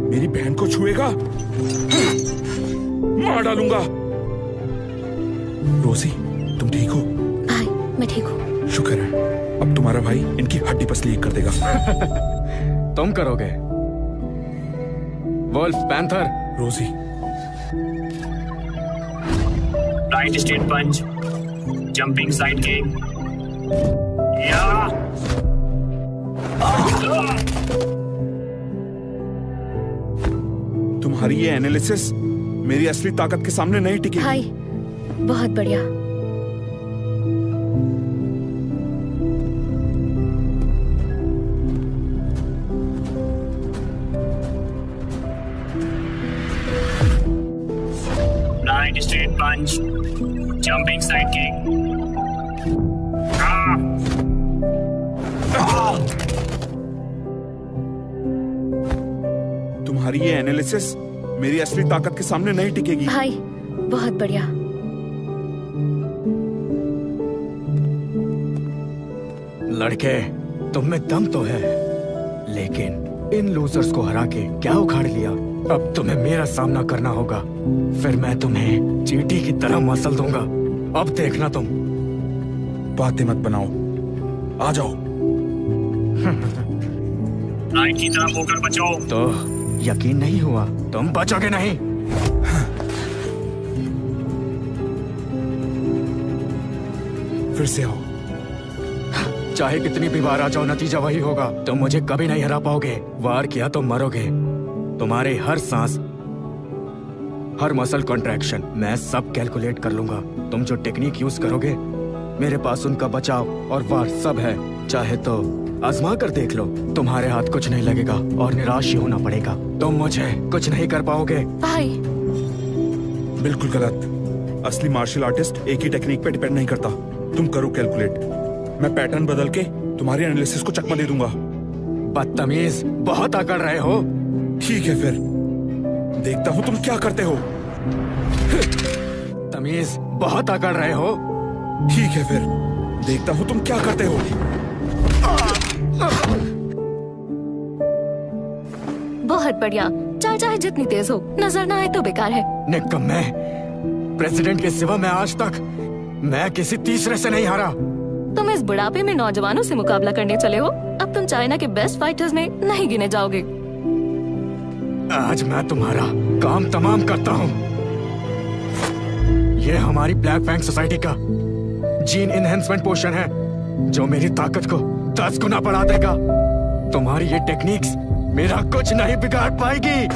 मेरी बहन को छुएगा, मार डालूंगा। रोजी, तुम ठीक हो? भाई, मैं ठीक हूँ। शुक्र है, अब तुम्हारा भाई इनकी हड्डी पसली एक कर देगा। तुम करोगे? Wolf panther. Rosie. Right straight punch, jumping side kick. या तुम्हारी ये एनालिसिस मेरी असली ताकत के सामने नहीं टिकेगी। भाई, बहुत बढ़िया। Right straight punch, jumping side kick. तुम्हारी ये एनालिसिस मेरी असली ताकत के सामने नहीं टिकेगी। भाई, बहुत बढ़िया। लड़के, तुम में दम तो है, लेकिन इन लूजर्स को हरा के क्या उखाड़ लिया? अब तुम्हें मेरा सामना करना होगा, फिर मैं तुम्हें चींटी की तरह मसल दूंगा। अब देखना तुम। बातें मत बनाओ, आ जाओ। राइट की तरफ होकर बचो। तो यकीन नहीं हुआ? तुम बचोगे नहीं। फिर से आओ। चाहे कितनी भी बार आ जाओ, नतीजा वही होगा। तुम मुझे कभी नहीं हरा पाओगे। वार किया तो मरोगे। तुम्हारे हर सांस, हर मसल कॉन्ट्रैक्शन मैं सब कैलकुलेट कर लूंगा। तुम जो टेक्निक यूज करोगे, मेरे पास उनका बचाव और वार सब है। चाहे तो आजमा कर देख लो। तुम्हारे हाथ कुछ नहीं लगेगा और निराश ही होना पड़ेगा। तुम मुझे कुछ नहीं कर पाओगे। भाई, बिल्कुल गलत। असली मार्शल आर्टिस्ट एक ही टेक्निक पे डिपेंड नहीं करता। तुम करो कैलकुलेट, मैं पैटर्न बदल के तुम्हारी एनालिसिस को चकमा दे दूंगा। बदतमीज, बहुत अकड़ रहे हो। ठीक है, फिर देखता हूँ तुम क्या करते हो। तमीज, बहुत अकड़ रहे हो। ठीक है, फिर देखता हूँ तुम क्या करते हो। बहुत बढ़िया। चाहे जितनी तेज हो, नजर ना आए तो बेकार है। निकम्मे, प्रेसिडेंट के सिवा मैं आज तक किसी तीसरे से नहीं हारा। तुम इस बुढ़ापे में नौजवानों से मुकाबला करने चले हो। अब तुम चाइना के बेस्ट फाइटर्स में नहीं गिने जाओगे। आज मैं तुम्हारा काम तमाम करता हूँ। ये हमारी ब्लैक फैंग सोसाइटी का जीन एनहांसमेंट पोशन है, जो मेरी ताकत को 10 गुना बढ़ा देगा। तुम्हारी ये टेक्निक्स मेरा कुछ नहीं बिगाड़ पाएगी।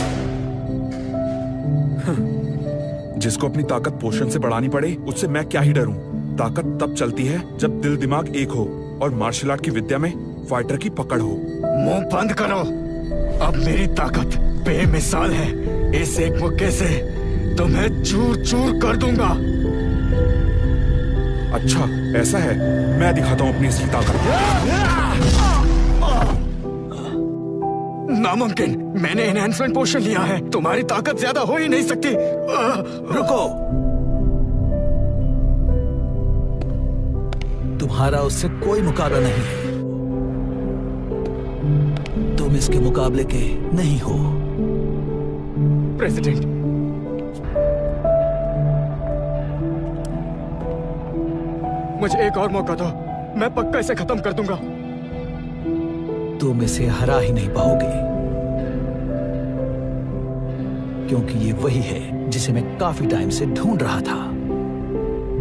जिसको अपनी ताकत पोषण से बढ़ानी पड़े, उससे मैं क्या ही डरूं। ताकत तब चलती है जब दिल दिमाग एक हो और मार्शल आर्ट की विद्या में फाइटर की पकड़ हो। मुंह बंद करो। अब मेरी ताकत बेमिसाल है। इस एक मुक्के से तुम्हें चूर चूर कर दूंगा। अच्छा ऐसा है, मैं दिखाता हूँ अपनी असली ताकत। नामुमकिन, मैंने एनहांसमेंट पोशन लिया है, तुम्हारी ताकत ज्यादा हो ही नहीं सकती। रुको, तुम्हारा उससे कोई मुकाबला नहीं है। तुम इसके मुकाबले के नहीं हो। प्रेसिडेंट, मुझे एक और मौका दो, मैं पक्का इसे खत्म कर दूंगा। तुम इसे हरा ही नहीं पाओगे, क्योंकि ये वही है जिसे मैं काफी टाइम से ढूंढ रहा था,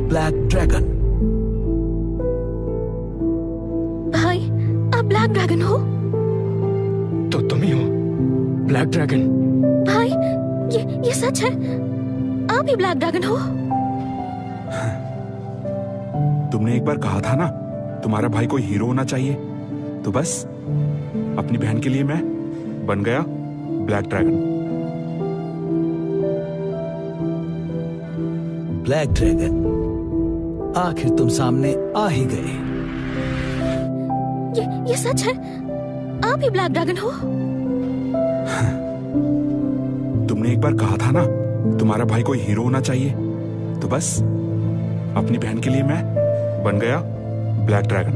ब्लैक ड्रैगन। भाई, आप ब्लैक ड्रैगन हो? तो तुम ही हो ब्लैक ड्रैगन। भाई, ये सच है? आप ही ब्लैक ड्रैगन हो? तुमने एक बार कहा था ना, तुम्हारा भाई कोई हीरो होना चाहिए, तो बस अपनी बहन के लिए मैं बन गया ब्लैक ड्रैगन। ब्लैक ड्रैगन, आखिर तुम सामने आ ही गए। ये सच है? आप ही ब्लैक ड्रैगन हो? तुमने एक बार कहा था ना, तुम्हारा भाई कोई हीरो होना चाहिए, तो बस अपनी बहन के लिए मैं बन गया ब्लैक ड्रैगन।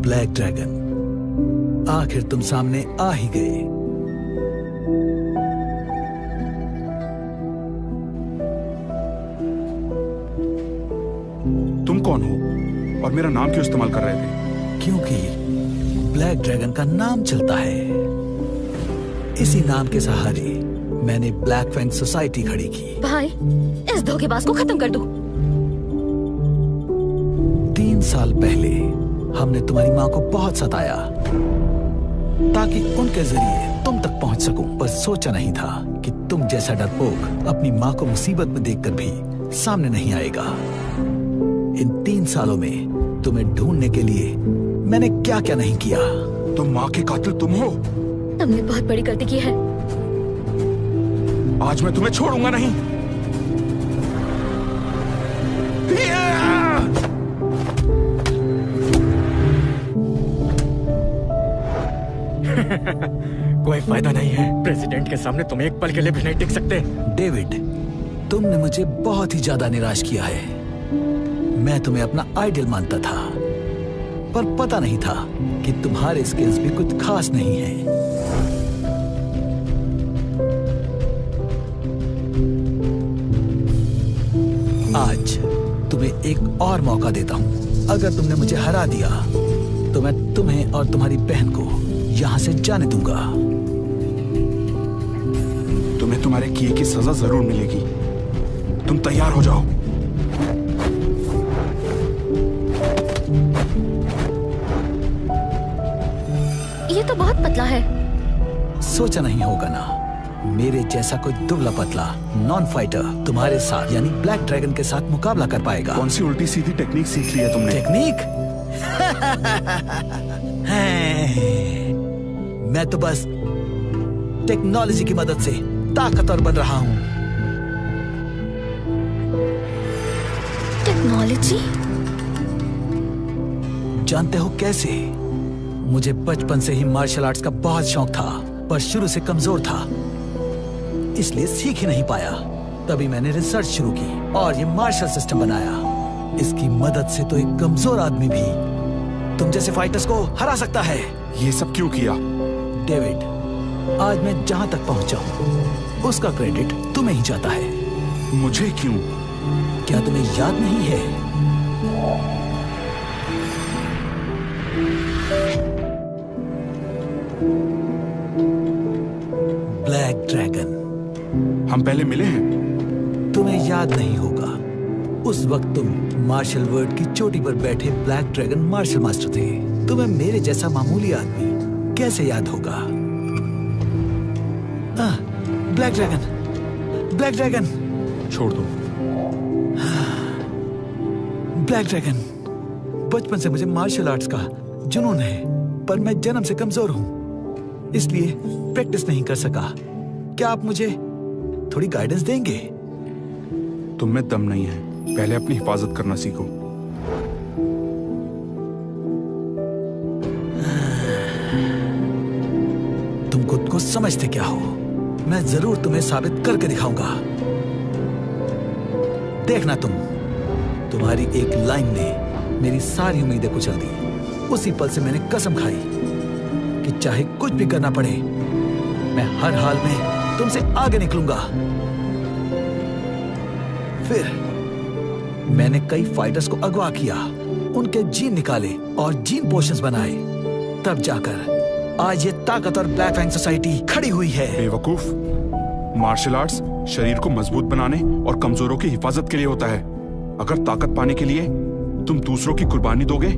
ब्लैक ड्रैगन, आखिर तुम सामने आ ही गए। तुम कौन हो और मेरा नाम क्यों इस्तेमाल कर रहे थे? क्योंकि ब्लैक ड्रैगन का नाम चलता है। इसी नाम के सहारे मैंने ब्लैक फैंग सोसाइटी खड़ी की। भाई, इस धोखेबाज को खत्म कर दो। 3 साल पहले हमने तुम्हारी माँ को बहुत सताया ताकि उनके जरिए तुम तक पहुंच सकूं, पर सोचा नहीं था कि तुम जैसा डरपोक अपनी माँ को मुसीबत में देखकर भी सामने नहीं आएगा। इन 3 सालों में तुम्हें ढूंढने के लिए मैंने क्या क्या नहीं किया। तुम माँ के कातिल तुम हो। तुमने बहुत बड़ी गलती की है। आज मैं तुम्हें छोड़ूंगा नहीं। कोई फायदा नहीं है, प्रेसिडेंट के सामने तुम एक पल के लिए भी नहीं टिक सकते। डेविड, तुमने मुझे बहुत ही ज्यादा निराश किया है। मैं तुम्हें अपना आइडियल मानता था, पर पता नहीं था कि तुम्हारे स्किल्स भी कुछ खास नहीं है। आज तुम्हें एक और मौका देता हूं। अगर तुमने मुझे हरा दिया तो मैं तुम्हें और तुम्हारी बहन को यहां से जाने दूंगा। तुम्हें तुम्हारे किए की सजा जरूर मिलेगी। तुम तैयार हो जाओ। ये तो बहुत पतला है। सोचा नहीं होगा ना, मेरे जैसा कोई दुबला पतला नॉन फाइटर तुम्हारे साथ यानी ब्लैक ड्रैगन के साथ मुकाबला कर पाएगा। कौन सी उल्टी सीधी टेक्निक सीख ली है तुमने? टेक्निक? मैं तो बस टेक्नोलॉजी की मदद से ताकतवर बन रहा हूं। टेक्नोलॉजी? जानते हो कैसे? मुझे बचपन से ही मार्शल आर्ट्स का बहुत शौक था, पर शुरू से कमजोर था, इसलिए सीख ही नहीं पाया। तभी मैंने रिसर्च शुरू की और ये मार्शल सिस्टम बनाया। इसकी मदद से तो एक कमजोर आदमी भी तुम जैसे फाइटर्स को हरा सकता है। ये सब क्यों किया? डेविड, आज मैं जहां तक पहुंचा हूं उसका क्रेडिट तुम्हें ही जाता है। मुझे क्यों? क्या तुम्हें याद नहीं है? ब्लैक ड्रैगन, हम पहले मिले हैं। तुम्हें याद नहीं होगा, उस वक्त तुम मार्शल वर्ल्ड की चोटी पर बैठे ब्लैक ड्रैगन मार्शल मास्टर थे। तुम्हें मेरे जैसा मामूली आदमी कैसे याद होगा? Black dragon, black dragon. छोड़ दो। ब्लैक ड्रैगन, बचपन से मुझे मार्शल आर्ट्स का जुनून है, पर मैं जन्म से कमजोर हूं। इसलिए प्रैक्टिस नहीं कर सका। क्या आप मुझे थोड़ी गाइडेंस देंगे? तुम में दम नहीं है, पहले अपनी हिफाजत करना सीखो। तुम खुद को समझते क्या हो? मैं जरूर तुम्हें साबित करके दिखाऊंगा। देखना तुम्हारी एक लाइन ने मेरी सारी उम्मीदें कुचल दी। उसी पल से मैंने कसम खाई कि चाहे कुछ भी करना पड़े, मैं हर हाल में तुमसे आगे निकलूंगा। फिर मैंने कई फाइटर्स को अगवा किया, उनके जीन निकाले और जीन पोशंस बनाए। तब जाकर आज ये ताकतवर ब्लैक फैंग सोसाइटी खड़ी हुई है। बेवकूफ, मार्शल आर्ट्स शरीर को मजबूत बनाने और कमजोरों की हिफाजत के लिए होता है। अगर ताकत पाने के लिए तुम दूसरों की कुर्बानी दोगे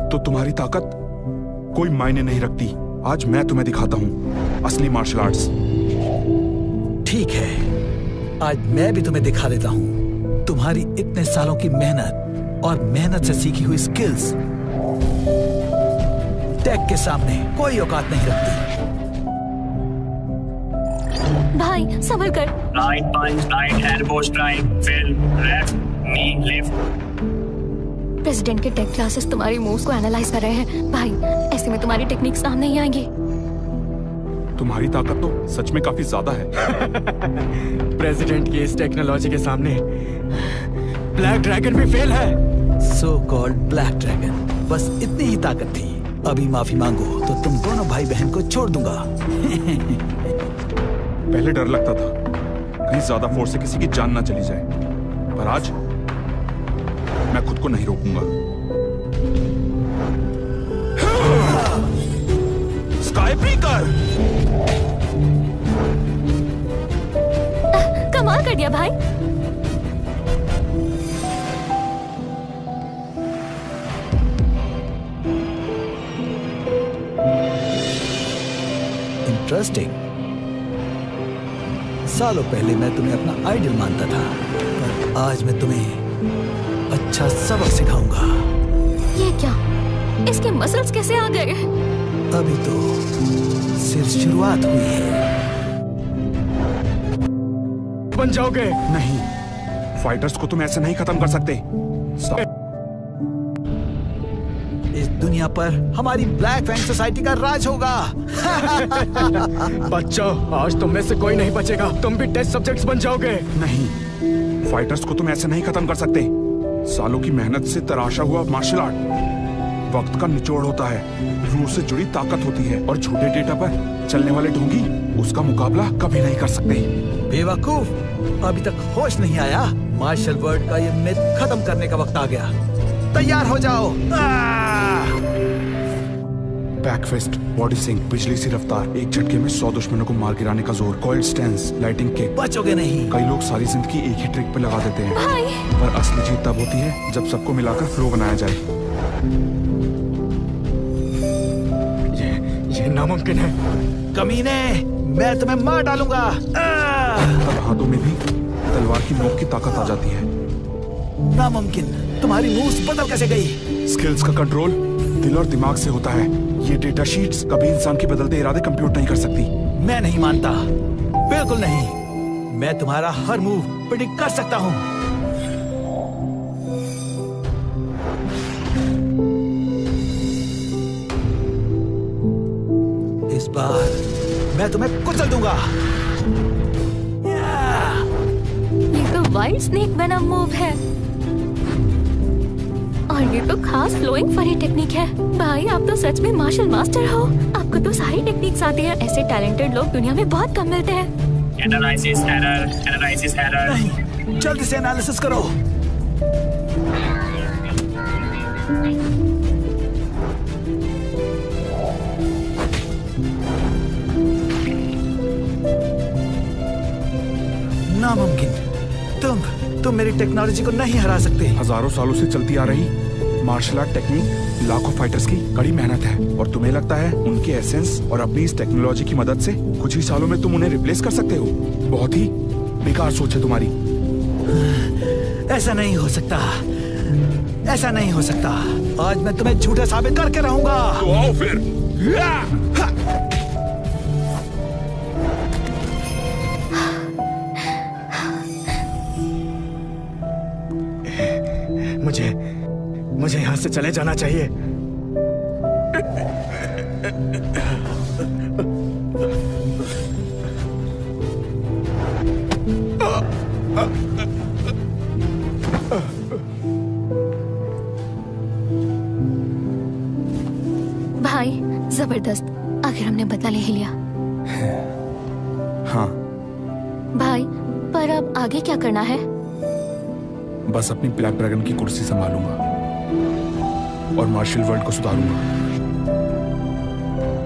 तो तुम्हारी ताकत कोई मायने नहीं रखती। आज मैं तुम्हें दिखाता हूँ असली मार्शल आर्ट्स। ठीक है, आज मैं भी तुम्हें दिखा देता हूँ तुम्हारी इतने सालों की मेहनत और मेहनत से सीखी हुई स्किल्स टेक के सामने कोई औकात नहीं रखती। भाई संभल कर। राइट पंच, राइट एल्बो स्ट्राइक, फिर लेफ्ट नी लिफ्ट। प्रेसिडेंट के टेक क्लासेस तुम्हारी मूव्स को एनालाइज कर रहे हैं। भाई ऐसे में तुम्हारी टेक्निक सामने नहीं आएंगी। तुम्हारी ताकत तो सच में काफी ज्यादा है। प्रेसिडेंट की इस टेक्नोलॉजी के सामने ब्लैक ड्रैगन भी फेल है। सो कॉल्ड ब्लैक ड्रैगन, बस इतनी ही ताकत थी। अभी माफी मांगो तो तुम दोनों भाई बहन को छोड़ दूंगा। पहले डर लगता था कहीं ज्यादा फोर्स से किसी की जान ना चली जाए, पर आज मैं खुद को नहीं रोकूंगा। Sky breaker! कमाल कर दिया भाई। इंटरेस्टिंग। सालों पहले मैं तुम्हें अपना आइडल मानता था, पर आज मैं तुम्हें अच्छा सबक सिखाऊंगा। ये क्या? इसके मसल्स कैसे आ गए? अभी तो सिर्फ शुरुआत हुई है। बन जाओगे? नहीं, फाइटर्स को तुम ऐसे नहीं खत्म कर सकते। इस दुनिया पर हमारी ब्लैक फैंग सोसाइटी का राज होगा। बच्चों, आज तुम में से कोई नहीं बचेगा। तुम भी टेस्ट सब्जेक्ट्स बन जाओगे। नहीं, फाइटर्स को तुम ऐसे नहीं खत्म कर सकते। सालों की मेहनत से तराशा हुआ मार्शल आर्ट वक्त का निचोड़ होता है, रूह से जुड़ी ताकत होती है, और झूठे डेटा पर चलने वाले ढोंगी उसका मुकाबला कभी नहीं कर सकते। बेवकूफ, अभी तक होश नहीं आया? मार्शल वर्ल्ड का ये मिथ खत्म करने का वक्त आ गया। तैयार हो जाओ। बैकफिस्ट, बॉडी सिंक, बिजली सी रफ्तार, एक झटके में 100 दुश्मनों को मार गिराने का जोर, कॉइल्ड स्टैंस, लाइटिंग किक। बचोगे नहीं। कई लोग सारी जिंदगी एक ही ट्रिक पे लगा देते हैं, भाई। पर असली जीत तब होती है जब सबको मिलाकर फ्लो बनाया जाए। ये नामुमकिन है। कमीने, मैं तुम्हें मार डालूंगा। तब हाथों में भी तलवार की नोक की ताकत आ जाती है। नामुमकिन, तुम्हारी मूव्स बदल कैसे गई? स्किल्स का कंट्रोल दिल और दिमाग से होता है। ये डेटा शीट्स कभी इंसान के बदलते इरादे कंप्यूट नहीं कर सकती। मैं नहीं मानता, बिल्कुल नहीं। मैं तुम्हारा हर मूव प्रेडिक्ट कर सकता हूँ। इस बार मैं तुम्हें कुचल दूंगा। ये तो वाइल्ड स्नेक वेनम मूव है, और ये तो खास फ्लोइंग फरी टेक्निक है। भाई आप तो सच में मार्शल मास्टर हो। आपको तो सारी टेक्निक्स आती है। ऐसे टैलेंटेड लोग दुनिया में बहुत कम मिलते हैं। Analysis error, analysis error. नहीं, जल्दी से एनालिसिस करो। नामुमकिन, तुम मेरी टेक्नोलॉजी को नहीं हरा सकते। हजारों सालों से चलती आ रही मार्शल आर्ट टेक्निक लाखों फाइटर्स की कड़ी मेहनत है, और तुम्हें लगता है उनके एसेंस और अपनी इस टेक्नोलॉजी की मदद से कुछ ही सालों में तुम उन्हें रिप्लेस कर सकते हो? बहुत ही बेकार सोच है तुम्हारी। ऐसा नहीं हो सकता, ऐसा नहीं हो सकता। आज मैं तुम्हें झूठा साबित करके रहूंगा। तो आओ फिर। मुझे यहाँ से चले जाना चाहिए। भाई जबरदस्त, आखिर हमने बदला ले ही लिया। हाँ, भाई पर अब आगे क्या करना है? बस अपनी ब्लैक ड्रैगन की कुर्सी संभालूंगा और मार्शल वर्ल्ड को सुधारूंगा।